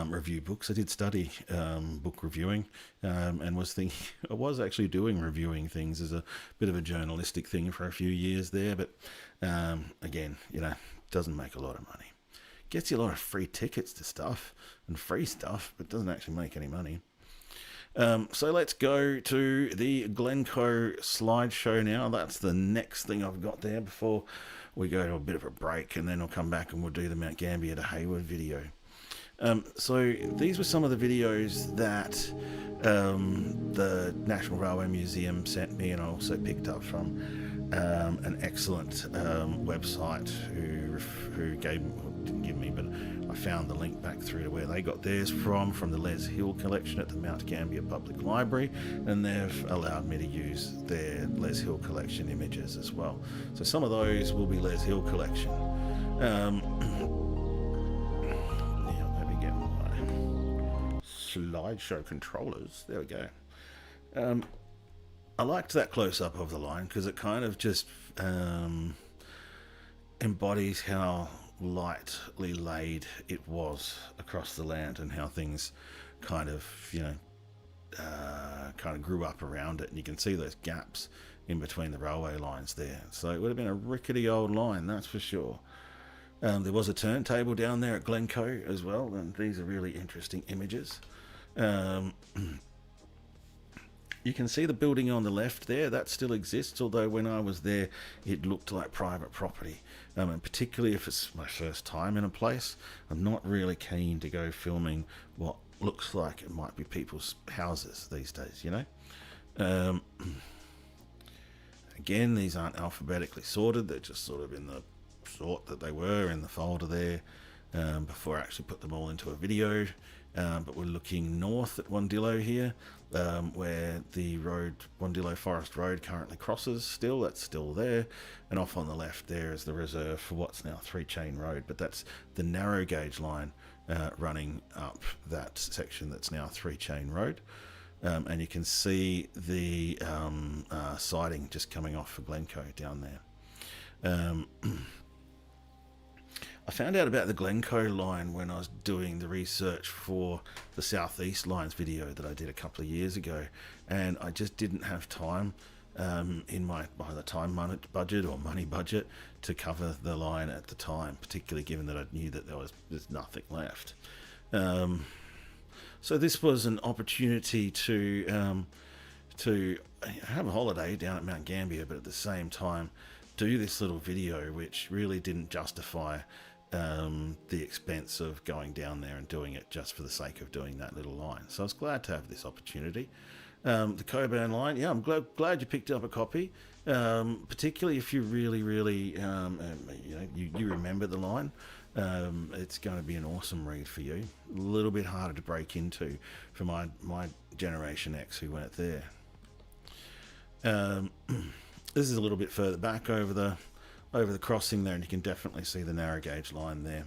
review books. I did study book reviewing, and was thinking I was actually doing reviewing things as a bit of a journalistic thing for a few years there. But again, doesn't make a lot of money. Gets you a lot of free tickets to stuff and free stuff, but doesn't actually make any money. So let's go to the Glencoe slideshow now. That's the next thing I've got there before we go to a bit of a break, and then I'll come back and we'll do the Mount Gambier to Hayward video. So these were some of the videos that the National Railway Museum sent me, and I also picked up from an excellent website who didn't give me, but I found the link back through to where they got theirs from the Les Hill collection at the Mount Gambier Public Library, and they've allowed me to use their Les Hill collection images as well. So some of those will be Les Hill collection. Slideshow controllers. There we go. I liked that close-up of the line because it kind of just embodies how lightly laid it was across the land, and how things kind of grew up around it, and you can see those gaps in between the railway lines there. So it would have been a rickety old line, that's for sure. There was a turntable down there at Glencoe as well, and these are really interesting images. You can see the building on the left there, that still exists, although when I was there it looked like private property. And particularly if it's my first time in a place, I'm not really keen to go filming what looks like it might be people's houses these days, Again, these aren't alphabetically sorted, they're just sort of in the sort that they were in the folder there before I actually put them all into a video. But we're looking north at Wandillo here, where the road, Wandillo Forest Road, currently crosses still. That's still there. And off on the left there is the reserve for what's now Three Chain Road. But that's the narrow gauge line running up that section that's now Three Chain Road. And you can see the siding just coming off for Glencoe down there. I found out about the Glencoe line when I was doing the research for the Southeast Lines video that I did a couple of years ago, and I just didn't have time in my either time budget or money budget to cover the line at the time, particularly given that I knew that there's nothing left. So this was an opportunity to have a holiday down at Mount Gambier, but at the same time do this little video, which really didn't justify the expense of going down there and doing it just for the sake of doing that little line. So I was glad to have this opportunity. The Coburn line, yeah, I'm glad you picked up a copy, particularly if you really, you remember the line. It's going to be an awesome read for you. A little bit harder to break into for my Generation X who weren't there. This is a little bit further back over the crossing there, and you can definitely see the narrow gauge line there.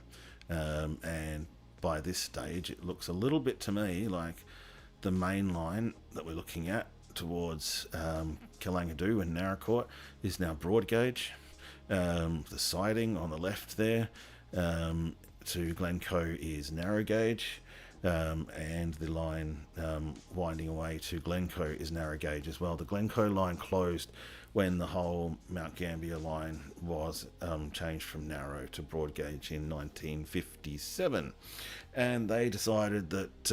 And by this stage, it looks a little bit to me like the main line that we're looking at towards Kalangadoo and Narracourt is now broad gauge. The siding on the left there to Glencoe is narrow gauge. And the line winding away to Glencoe is narrow gauge as well. The Glencoe line closed when the whole Mount Gambier line was changed from narrow to broad gauge in 1957, and they decided that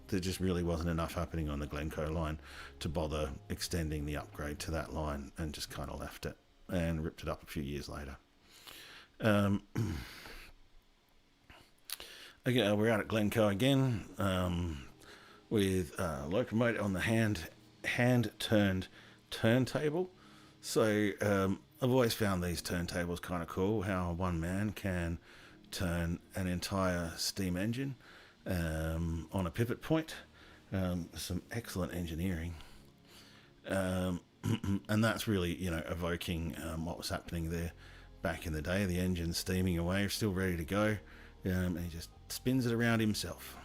there just really wasn't enough happening on the Glencoe line to bother extending the upgrade to that line, and just kind of left it and ripped it up a few years later. Okay, we're out at Glencoe again with locomotive on the hand-turned turntable. So I've always found these turntables kind of cool, how one man can turn an entire steam engine on a pivot point. Some excellent engineering. And that's really, evoking what was happening there back in the day. The engine's steaming away, still ready to go. And he just spins it around himself.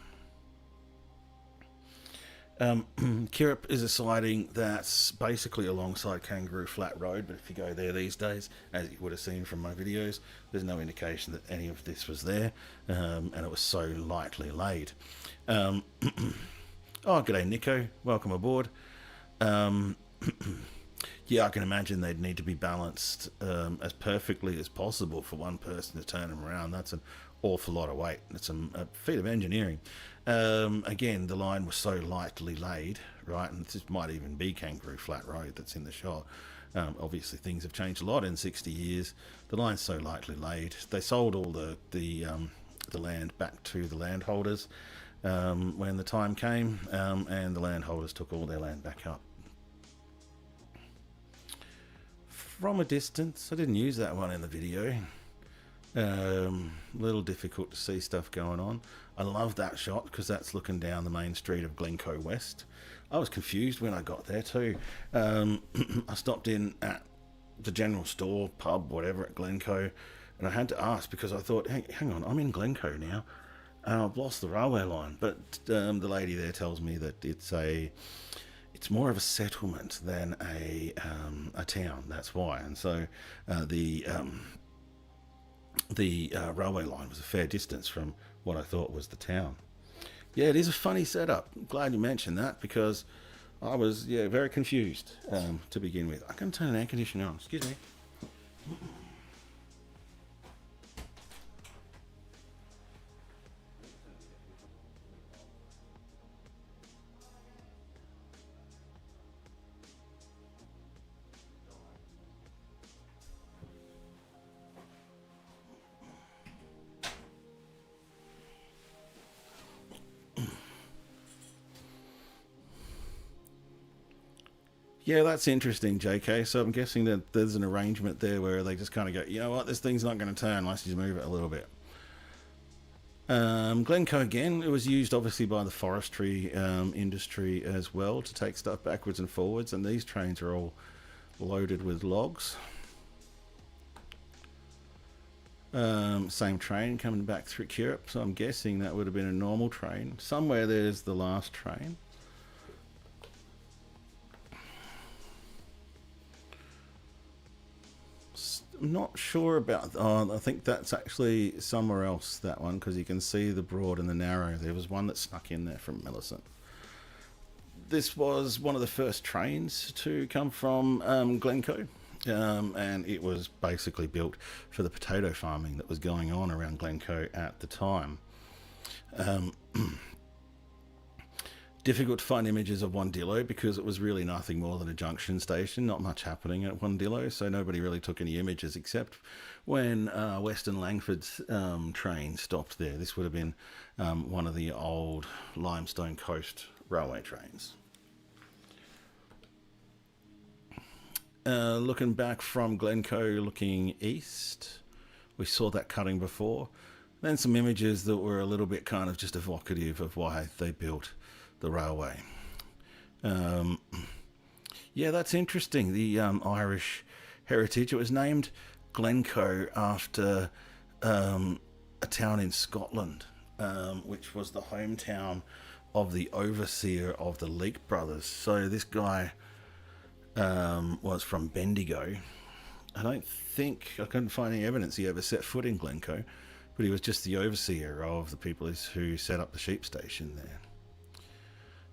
Kirrip is a siding that's basically alongside Kangaroo Flat Road, but if you go there these days, as you would have seen from my videos, there's no indication that any of this was there, and it was so lightly laid. Oh, g'day Nico, welcome aboard. Yeah, I can imagine they'd need to be balanced as perfectly as possible for one person to turn them around. That's an awful lot of weight. It's a feat of engineering. Again, the line was so lightly laid, right? And this might even be Kangaroo Flat Road that's in the shot. Obviously, things have changed a lot in 60 years. The line's so lightly laid. They sold all the land back to the landholders when the time came, and the landholders took all their land back up. From a distance, I didn't use that one in the video. A little difficult to see stuff going on. I love that shot because that's looking down the main street of Glencoe West. I was confused when I got there too. I stopped in at the general store, pub, whatever at Glencoe, and I had to ask because I thought, hey, hang on, I'm in Glencoe now. I've lost the railway line. But the lady there tells me that it's more of a settlement than a town. That's why. And so the railway line was a fair distance from what I thought was the town. Yeah, it is a funny setup. I'm glad you mentioned that because I was very confused to begin with. I can turn an air conditioner on. Excuse me. Yeah, that's interesting, JK. So I'm guessing that there's an arrangement there where they just kind of go, you know what, this thing's not going to turn unless you move it a little bit. Glencoe again, it was used obviously by the forestry industry as well to take stuff backwards and forwards, and these trains are all loaded with logs. Same train coming back through Kirrip, so I'm guessing that would have been a normal train. Somewhere there's the last train. I'm not sure about. I think that's actually somewhere else, that one, because you can see the broad and the narrow. There was one that snuck in there from Millicent. This was one of the first trains to come from Glencoe, and it was basically built for the potato farming that was going on around Glencoe at the time. Difficult to find images of Wanderlust because it was really nothing more than a junction station, not much happening at Wanderlust, so nobody really took any images except when Western Langford's train stopped there. This would have been one of the old Limestone Coast railway trains. Looking back from Glencoe looking east, we saw that cutting before. Then some images that were a little bit kind of just evocative of why they built the railway. Yeah, that's interesting. The Irish heritage. It was named Glencoe after a town in Scotland, which was the hometown of the overseer of the Leake brothers. So this guy was from Bendigo. I couldn't find any evidence he ever set foot in Glencoe, but he was just the overseer of the people who set up the sheep station there.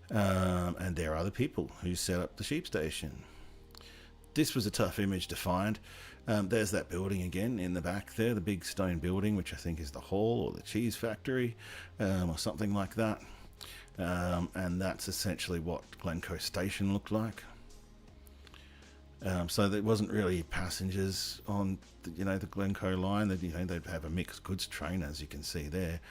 And there are other people who set up the sheep station. This was a tough image to find. There's that building again in the back there, the big stone building, which I think is the hall or the cheese factory, or something like that. And that's essentially what Glencoe station looked like. So there wasn't really passengers on the Glencoe line. They'd have a mixed goods train, as you can see there.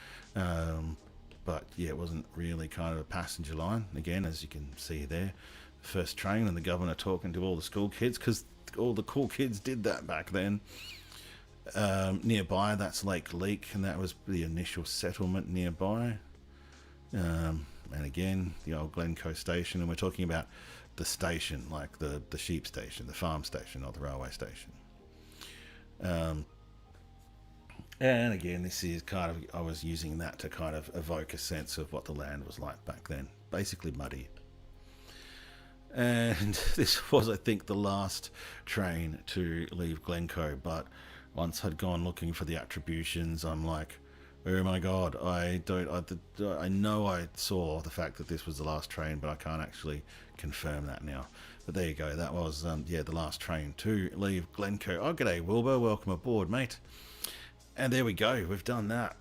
But yeah, it wasn't really kind of a passenger line, again, as you can see there. The first train and the governor talking to all the school kids, because all the cool kids did that back then. Nearby, that's Lake Leak, and that was the initial settlement nearby. And again, the old Glencoe station, and we're talking about the station, like the sheep station, the farm station, not the railway station. And again, this is kind of, I was using that to kind of evoke a sense of what the land was like back then. Basically muddy. And this was, I think, the last train to leave Glencoe. But once I'd gone looking for the attributions, I'm like, oh my god, I know I saw the fact that this was the last train, but I can't actually confirm that now. But there you go, that was, the last train to leave Glencoe. Oh, g'day, Wilbur, welcome aboard, mate. And there we go, we've done that.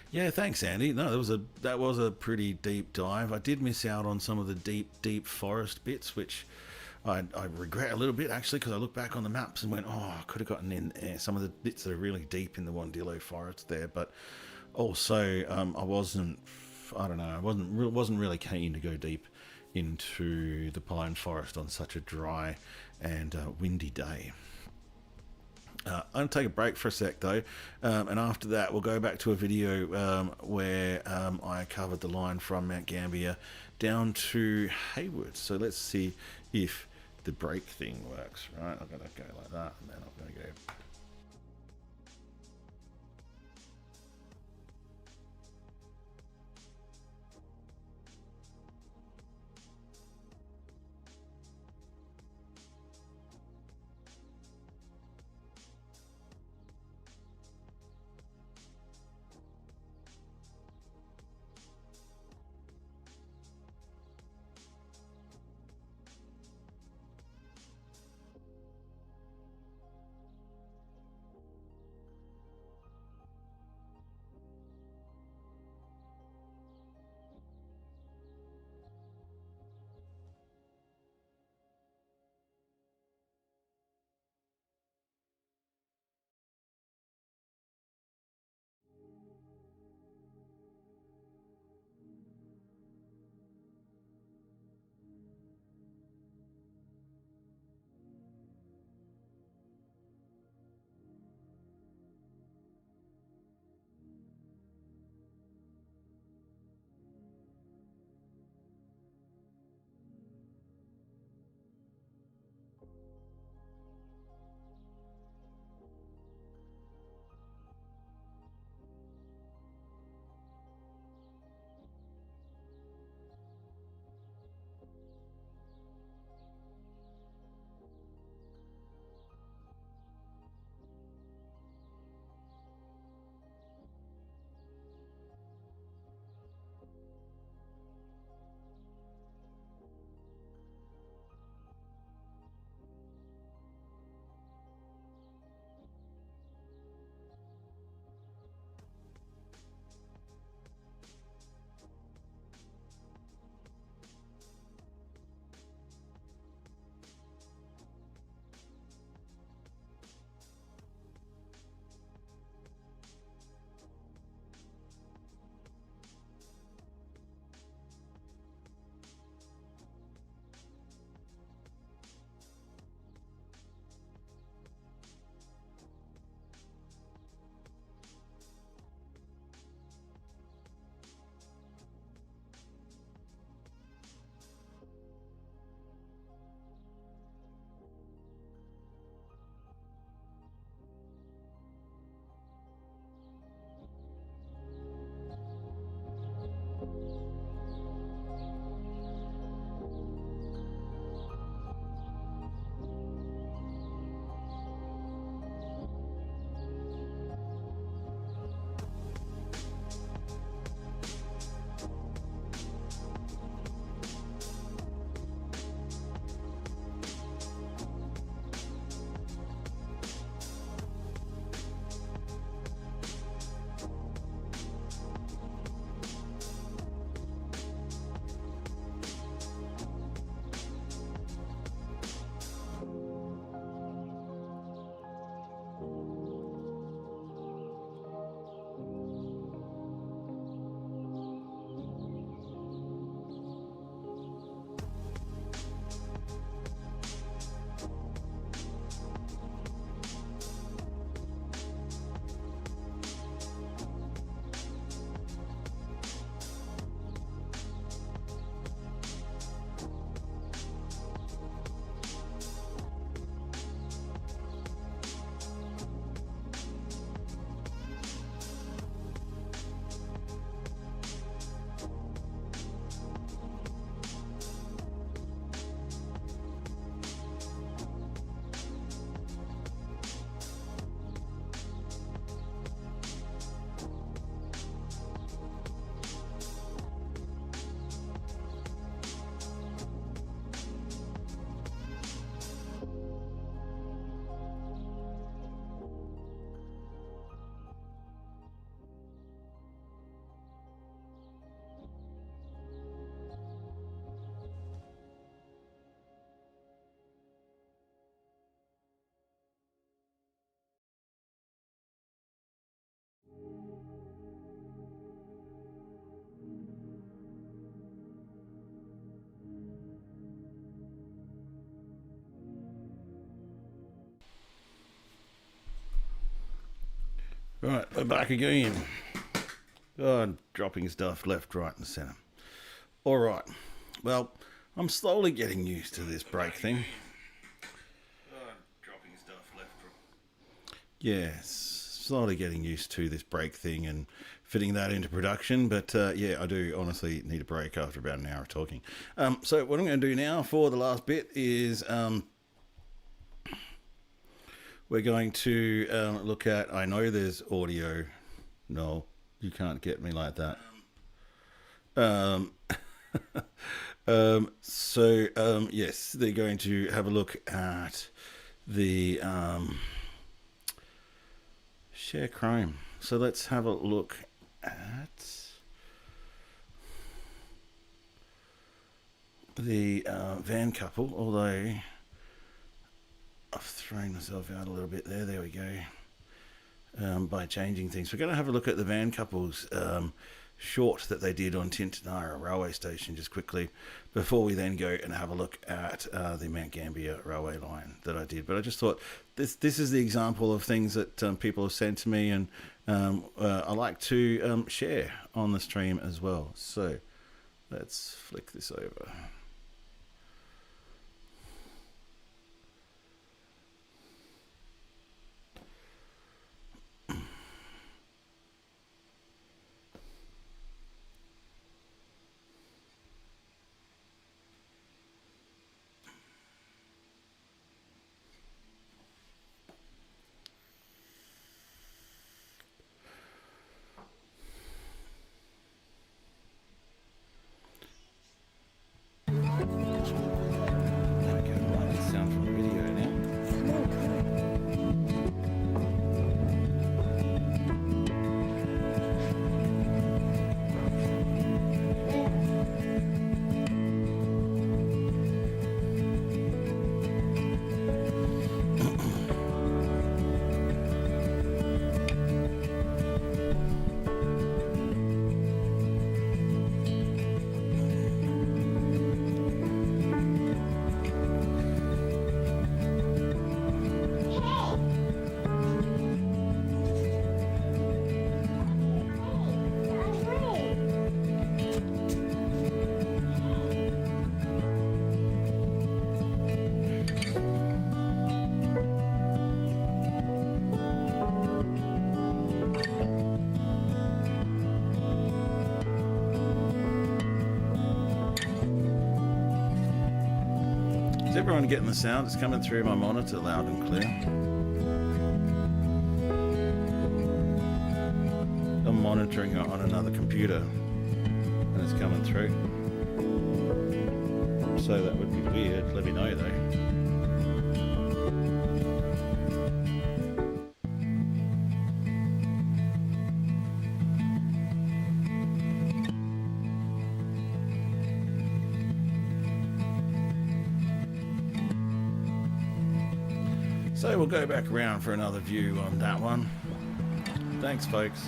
Yeah, thanks, Andy. No, that was a pretty deep dive. I did miss out on some of the deep forest bits, which I regret a little bit, actually, because I looked back on the maps and went, oh, I could have gotten in some of the bits that are really deep in the Wandillo forest there. But also, I wasn't really keen to go deep into the pine forest on such a dry and windy day. I'm going to take a break for a sec though, and after that we'll go back to a video where I covered the line from Mount Gambier down to Hayward. So let's see if the break thing works. Right, I'm going to go like that, and then I'm going to go. Right, we're back again. God, dropping stuff left, right, and centre. All right. Well, I'm slowly getting used to this break thing. Dropping stuff left, right. Yes, slowly getting used to this break thing and fitting that into production. But yeah, I do honestly need a break after about an hour of talking. So what I'm going to do now for the last bit is we're going to look at. I know there's audio. No, you can't get me like that. Yes, they're going to have a look at the share Chrome. So let's have a look at the van couple, although I've thrown myself out a little bit there. There we go. By changing things. We're going to have a look at the van couples short that they did on Tintinara railway station just quickly before we then go and have a look at the Mount Gambier railway line that I did. But I just thought this is the example of things that people have sent to me, and I like to share on the stream as well. So let's flick this over. Is everyone getting the sound? It's coming through my monitor loud and clear. I'm monitoring it on another computer and it's coming through. So that would be weird. Let me know though. So we'll go back around for another view on that one. Thanks, folks.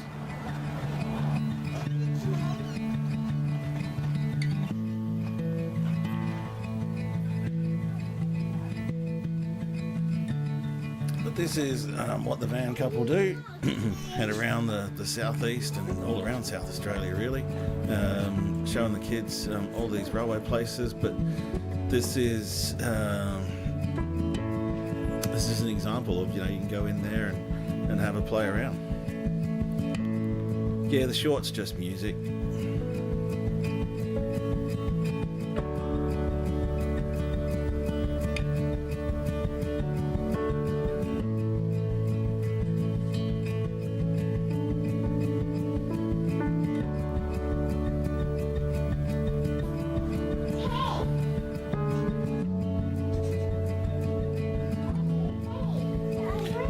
But this is what the van couple do. Head around the southeast and all around South Australia, really, showing the kids all these railway places. But this is an example of, you can go in there and have a play around. Yeah, the short's just music.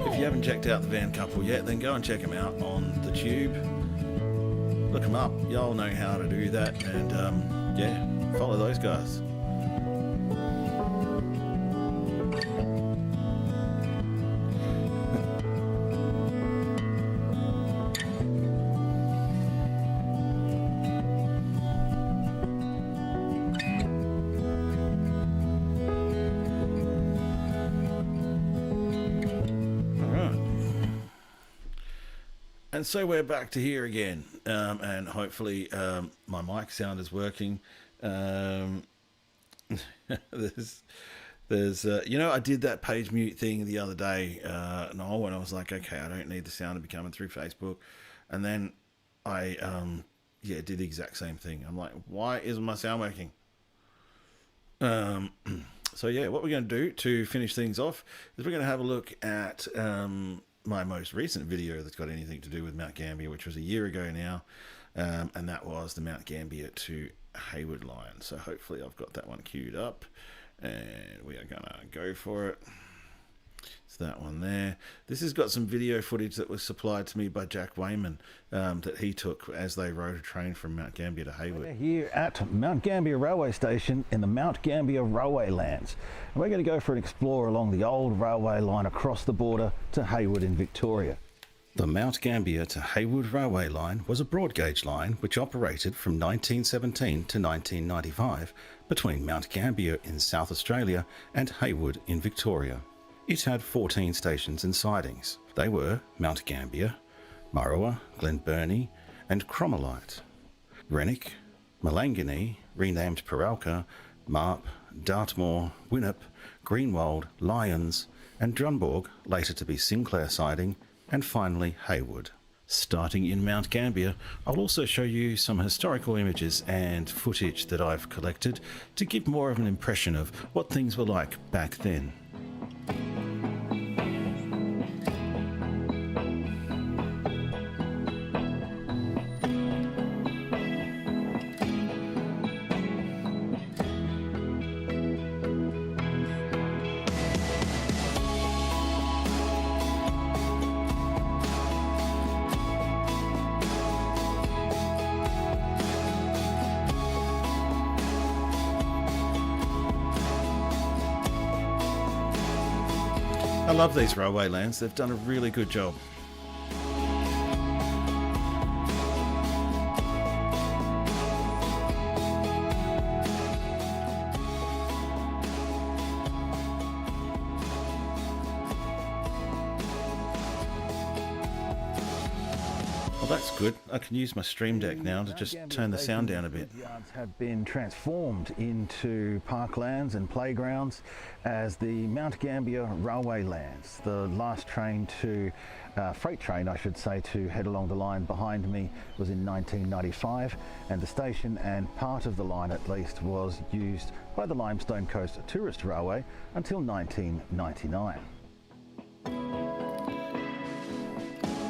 If you haven't checked out the van couple yet, then go and check them out on the tube. Look them up. Y'all know how to do that, and yeah, follow those guys. And so we're back to here again, and hopefully my mic sound is working. There's I did that page mute thing the other day, Noel, when I was like, okay, I don't need the sound to be coming through Facebook, and then I did the exact same thing. I'm like, why isn't my sound working? So yeah, what we're going to do to finish things off is we're going to have a look at my most recent video that's got anything to do with Mount Gambier, which was a year ago now, and that was the Mount Gambier to Hayward line. So hopefully I've got that one queued up, and we are going to go for it. It's that one there. This has got some video footage that was supplied to me by Jack Wayman that he took as they rode a train from Mount Gambier to Hayward. We're here at Mount Gambier Railway Station in the Mount Gambier Railway Lands. And we're going to go for an explore along the old railway line across the border to Hayward in Victoria. The Mount Gambier to Hayward railway line was a broad gauge line which operated from 1917 to 1995 between Mount Gambier in South Australia and Hayward in Victoria. It had 14 stations and sidings. They were Mount Gambier, Murrowa, Glenburnie and Cromarlight. Rennick, Malangany, renamed Peralka, Marp, Dartmoor, Winnip, Greenwald, Lyons and Drumborg, later to be Sinclair siding, and finally Hayward. Starting in Mount Gambier, I'll also show you some historical images and footage that I've collected to give more of an impression of what things were like back then. I love these railway lands, they've done a really good job. Well, that's good. I can use my Stream Deck now to just turn the sound down a bit. Yards have been transformed into parklands and playgrounds as the Mount Gambier Railway Lands. The last train to, freight train I should say, to head along the line behind me was in 1995, and the station and part of the line at least was used by the Limestone Coast Tourist Railway until 1999.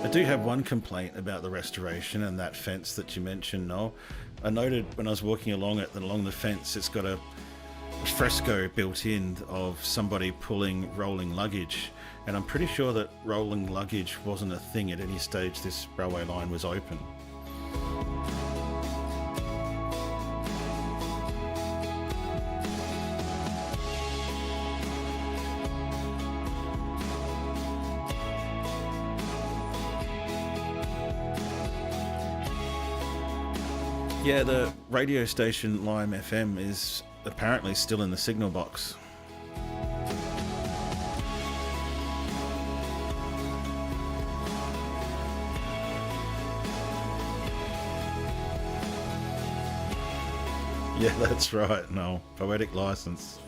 I do have one complaint about the restoration and that fence that you mentioned, Noel. I noted when I was walking along it that along the fence it's got a fresco built in of somebody pulling rolling luggage, and I'm pretty sure that rolling luggage wasn't a thing at any stage this railway line was open. Yeah, the radio station Lime FM is apparently still in the signal box. Yeah, that's right, no, poetic license.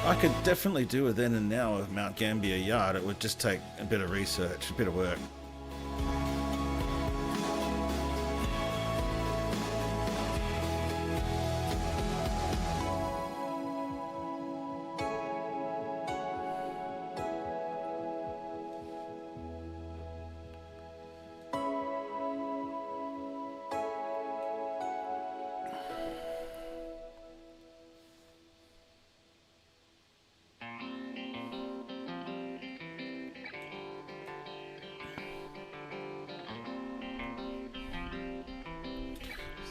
I could definitely do a then and now of Mount Gambier Yard. It would just take a bit of research, a bit of work.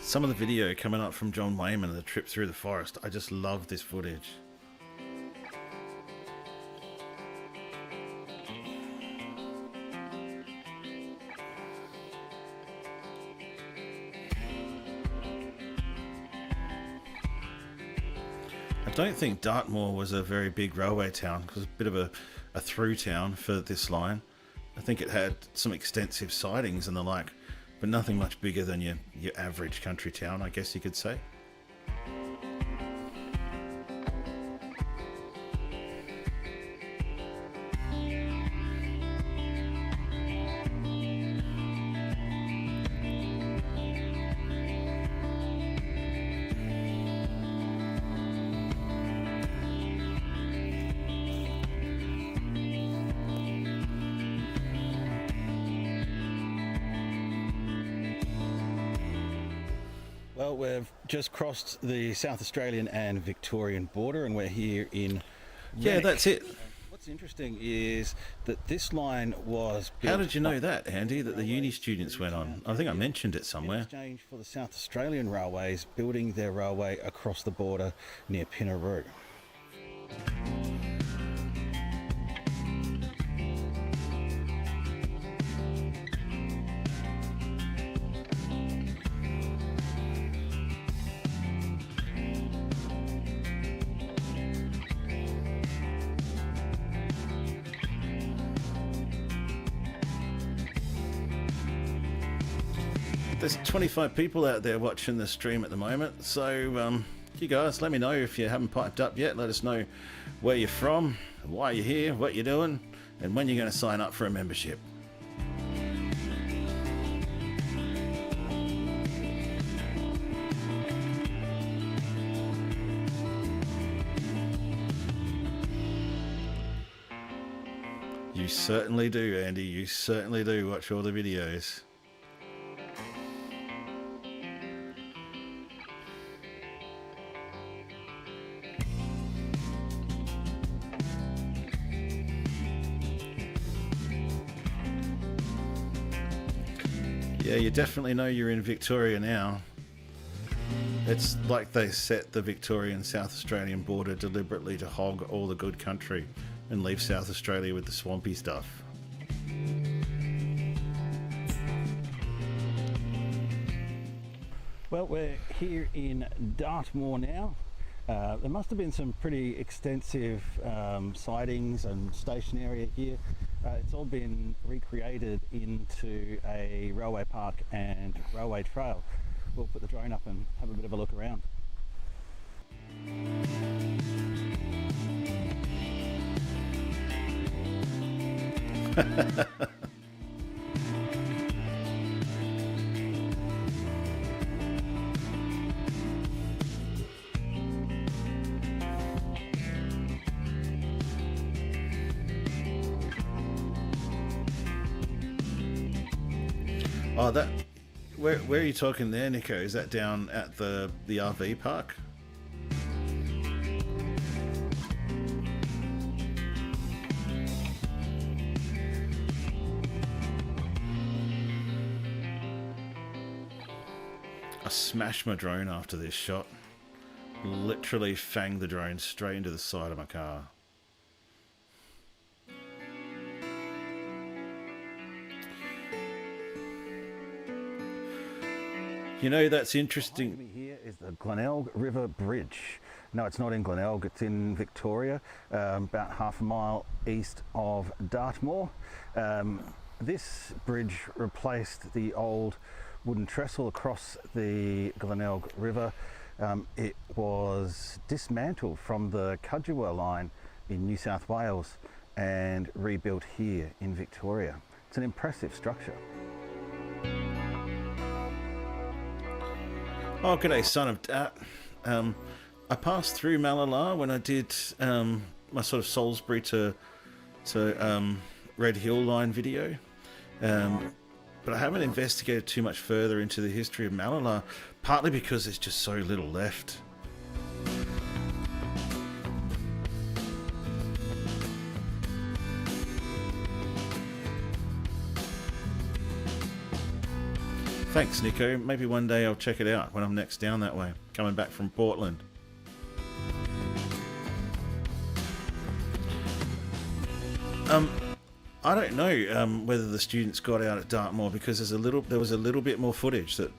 Some of the video coming up from John Wayman, the trip through the forest, I just love this footage. I don't think Dartmoor was a very big railway town, because it's a bit of a through town for this line. I think it had some extensive sidings and the like, but nothing much bigger than your average country town, I guess you could say. Well, we've just crossed the South Australian and Victorian border, and we're here in... Yeah, Rennick. That's it. What's interesting is that this line was built... How did you know that, Andy, that the uni students went on? I think I mentioned it somewhere. In exchange for the South Australian Railways building their railway across the border near Pinnaroo. There's 25 people out there watching the stream at the moment, so you guys let me know if you haven't piped up yet. Let us know where you're from, why you're here, what you're doing, and when you're going to sign up for a membership. You certainly do, Andy. You certainly do watch all the videos. Yeah, you definitely know you're in Victoria now. It's like they set the Victorian South Australian border deliberately to hog all the good country and leave South Australia with the swampy stuff. Well, we're here in Dartmoor now. There must have been some pretty extensive sidings and station area here. It's all been recreated into a railway park and railway trail. We'll put the drone up and have a bit of a look around. Oh, that. Where are you talking there, Nico? Is that down at the RV park? I smashed my drone after this shot. Literally fanged the drone straight into the side of my car. You know, that's interesting. Behind me here is the Glenelg River Bridge. No, it's not in Glenelg, it's in Victoria, about half a mile east of Dartmoor. This bridge replaced the old wooden trestle across the Glenelg River. It was dismantled from the Cudgewell line in New South Wales and rebuilt here in Victoria. It's an impressive structure. Oh, g'day, son of Dat. I passed through Malala when I did my sort of Salisbury to Red Hill line video, but I haven't investigated too much further into the history of Malala, partly because there's just so little left. Thanks, Nico. Maybe one day I'll check it out when I'm next down that way, coming back from Portland. I don't know whether the students got out at Dartmoor, because there was a little bit more footage that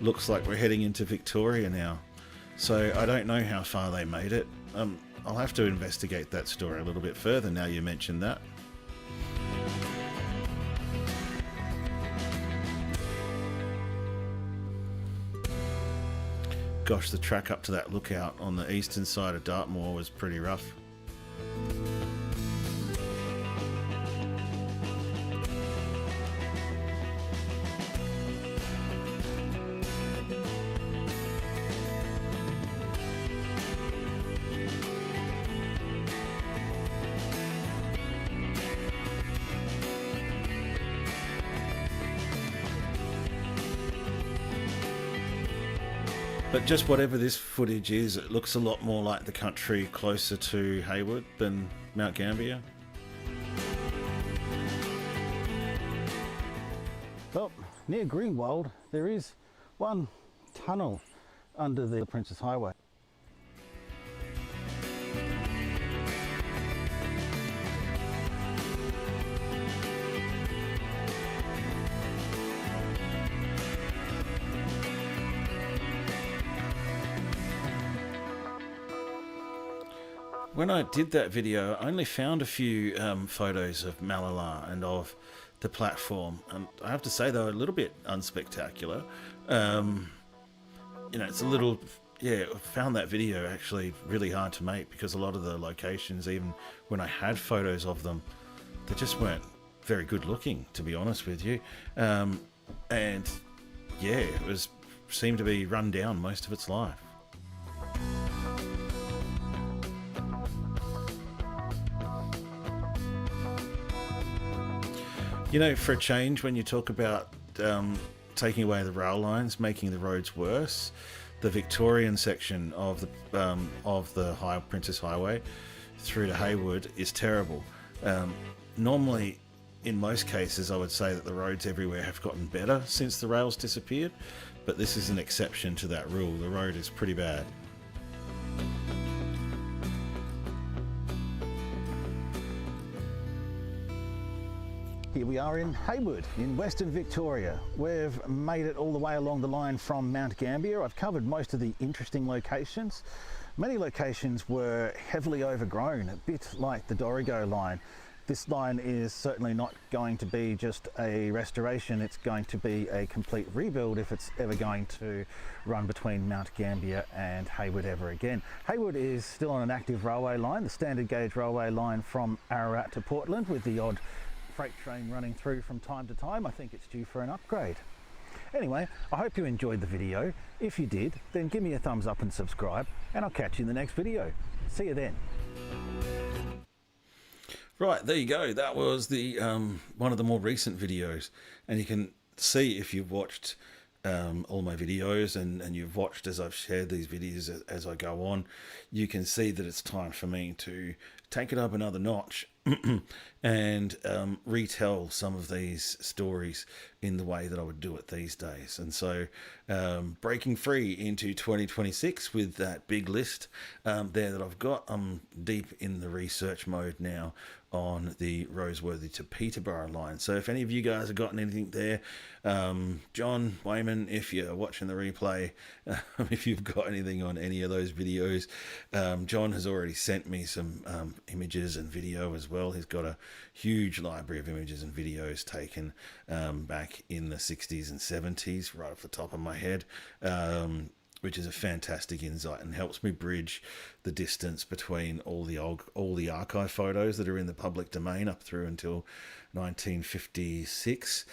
looks like we're heading into Victoria now. So I don't know how far they made it. I'll have to investigate that story a little bit further now you mentioned that. Gosh, the track up to that lookout on the eastern side of Dartmoor was pretty rough. But just whatever this footage is, it looks a lot more like the country closer to Hayward than Mount Gambier. Well, near Greenwald, there is one tunnel under the Princess Highway. When I did that video, I only found a few photos of Malala and of the platform, and I have to say they were a little bit unspectacular. You know, it's a little, yeah, I found that video actually really hard to make because a lot of the locations, even when I had photos of them, they just weren't very good looking, to be honest with you. And yeah, it seemed to be run down most of its life. You know, for a change, when you talk about taking away the rail lines, making the roads worse, the Victorian section of the Princess Highway through to Hayward is terrible. Normally, in most cases, I would say that the roads everywhere have gotten better since the rails disappeared, but this is an exception to that rule. The road is pretty bad. Here we are in Hayward, in Western Victoria. We've made it all the way along the line from Mount Gambier. I've covered most of the interesting locations. Many locations were heavily overgrown, a bit like the Dorrigo line. This line is certainly not going to be just a restoration, it's going to be a complete rebuild if it's ever going to run between Mount Gambier and Hayward ever again. Hayward is still on an active railway line, the standard gauge railway line from Ararat to Portland, with the odd freight train running through from time to time. I think it's due for an upgrade. Anyway, I hope you enjoyed the video. If you did, then give me a thumbs up and subscribe, and I'll catch you in the next video. See you then. Right, there you go. That was the one of the more recent videos, and you can see if you've watched all my videos and you've watched as I've shared these videos as I go on, you can see that it's time for me to take it up another notch and retell some of these stories in the way that I would do it these days. And so breaking free into 2026 with that big list there that I've got, I'm deep in the research mode now on the Roseworthy to Peterborough line. So if any of you guys have gotten anything there, John, Wayman, if you're watching the replay, if you've got anything on any of those videos, John has already sent me some images and video as well. He's got a huge library of images and videos taken back in the 60s and 70s, right off the top of my head, which is a fantastic insight and helps me bridge the distance between all the archive photos that are in the public domain up through until 1956,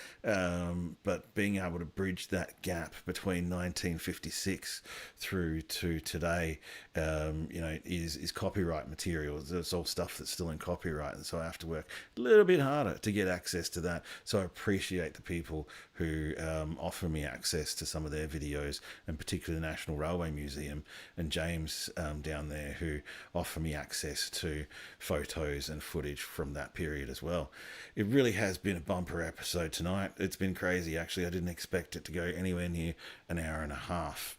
but being able to bridge that gap between 1956 through to today, you know, is copyright material. It's all stuff that's still in copyright, and so I have to work a little bit harder to get access to that. So I appreciate the people who offer me access to some of their videos, and particularly the National Railway Museum and James down there, who offer me access to photos and footage from that period as well. It really has been a bumper episode tonight. It's been crazy, actually. I didn't expect it to go anywhere near an hour and a half.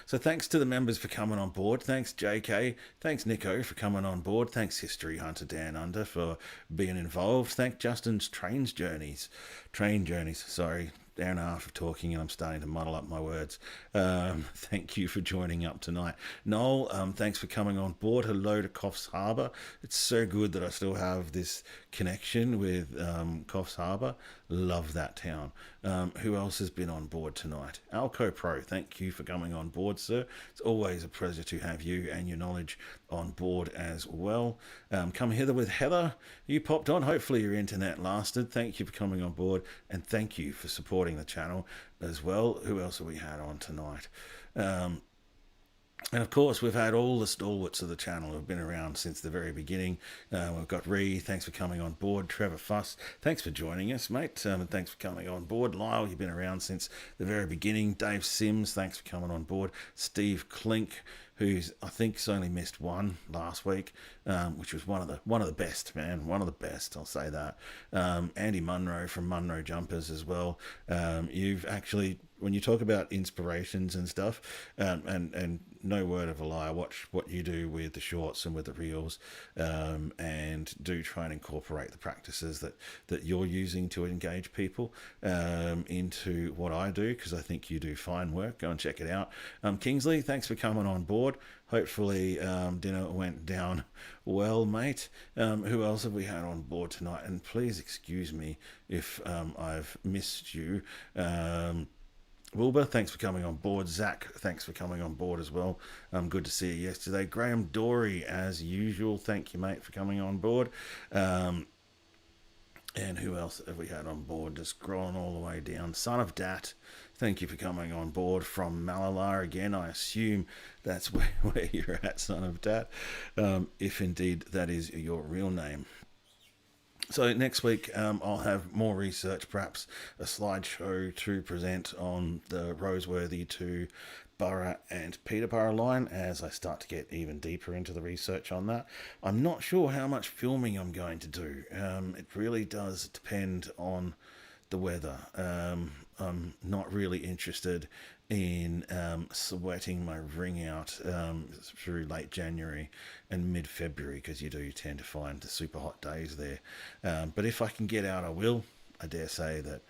So thanks to the members for coming on board. Thanks JK, thanks Nico for coming on board. Thanks History Hunter Dan Under for being involved. Thank Justin's Train Journeys, sorry, hour and a half of talking and I'm starting to muddle up my words. Thank you for joining up tonight. Noel, thanks for coming on board. Hello to Coffs Harbour. It's so good that I still have this connection with Coffs Harbour. Love that town. Who else has been on board tonight? Alco Pro, thank you for coming on board, sir. It's always a pleasure to have you and your knowledge on board as well. Come hither with Heather. You popped on. Hopefully your internet lasted. Thank you for coming on board, and thank you for supporting the channel as well. Who else have we had on tonight? And of course, we've had all the stalwarts of the channel who've been around since the very beginning. We've got Ree, thanks for coming on board. Trevor Fuss, thanks for joining us, mate. And thanks for coming on board. Lyle, you've been around since the very beginning. Dave Sims, thanks for coming on board. Steve Klink, who's I think's only missed one last week, which was one of the best, man, one of the best. I'll say that. Andy Munro from Munro Jumpers as well. You've actually, when you talk about inspirations and stuff, and no word of a lie, I watch what you do with the shorts and with the reels, and do try and incorporate the practices that you're using to engage people into what I do, because I think you do fine work. Go and check it out. Kingsley, thanks for coming on board. Hopefully dinner went down well, mate. Who else have we had on board tonight? And please excuse me if I've missed you. Wilbur, thanks for coming on board. Zach, thanks for coming on board as well. Good to see you yesterday. Graham Dory, as usual, thank you, mate, for coming on board. And who else have we had on board? Just scrolling all the way down. Son of Dat, thank you for coming on board from Malala again. I assume that's where you're at, Son of Dat, if indeed that is your real name. So next week I'll have more research, perhaps a slideshow to present on the Roseworthy to Burra and Peterborough line as I start to get even deeper into the research on that. I'm not sure how much filming I'm going to do. It really does depend on the weather. I'm not really interested in sweating my ring out through late January and mid-February, because you do tend to find the super hot days there. But if I can get out, I will. I dare say that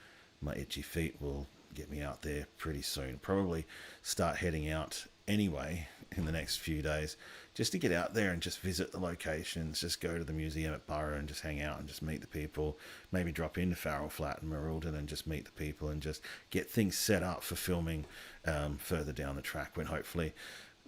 my itchy feet will get me out there pretty soon. Probably start heading out anyway in the next few days, just to get out there and just visit the locations, just go to the museum at Burra and just hang out and just meet the people, maybe drop into Farrell Flat and Marilden and just meet the people and just get things set up for filming further down the track when hopefully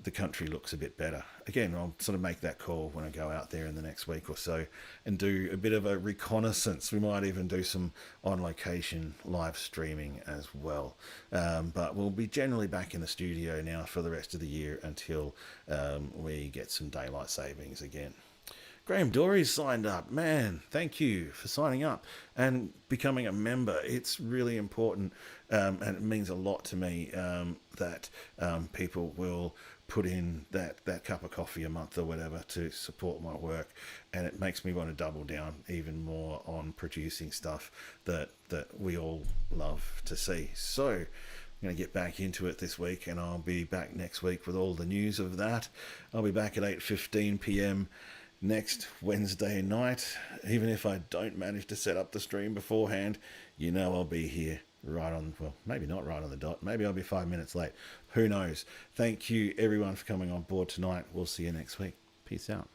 the country looks a bit better. Again, I'll sort of make that call when I go out there in the next week or so and do a bit of a reconnaissance. We might even do some on-location live streaming as well. But we'll be generally back in the studio now for the rest of the year until we get some daylight savings again. Graham Dory's signed up. Man, thank you for signing up and becoming a member. It's really important, and it means a lot to me that people will put in that cup of coffee a month or whatever to support my work, and it makes me want to double down even more on producing stuff that we all love to see. So I'm going to get back into it this week, and I'll be back next week with all the news of that. I'll be back at 8:15 p.m. next Wednesday night. Even if I don't manage to set up the stream beforehand, you know I'll be here right on, well, maybe not right on the dot. Maybe I'll be 5 minutes late. Who knows? Thank you, everyone, for coming on board tonight. We'll see you next week. Peace out.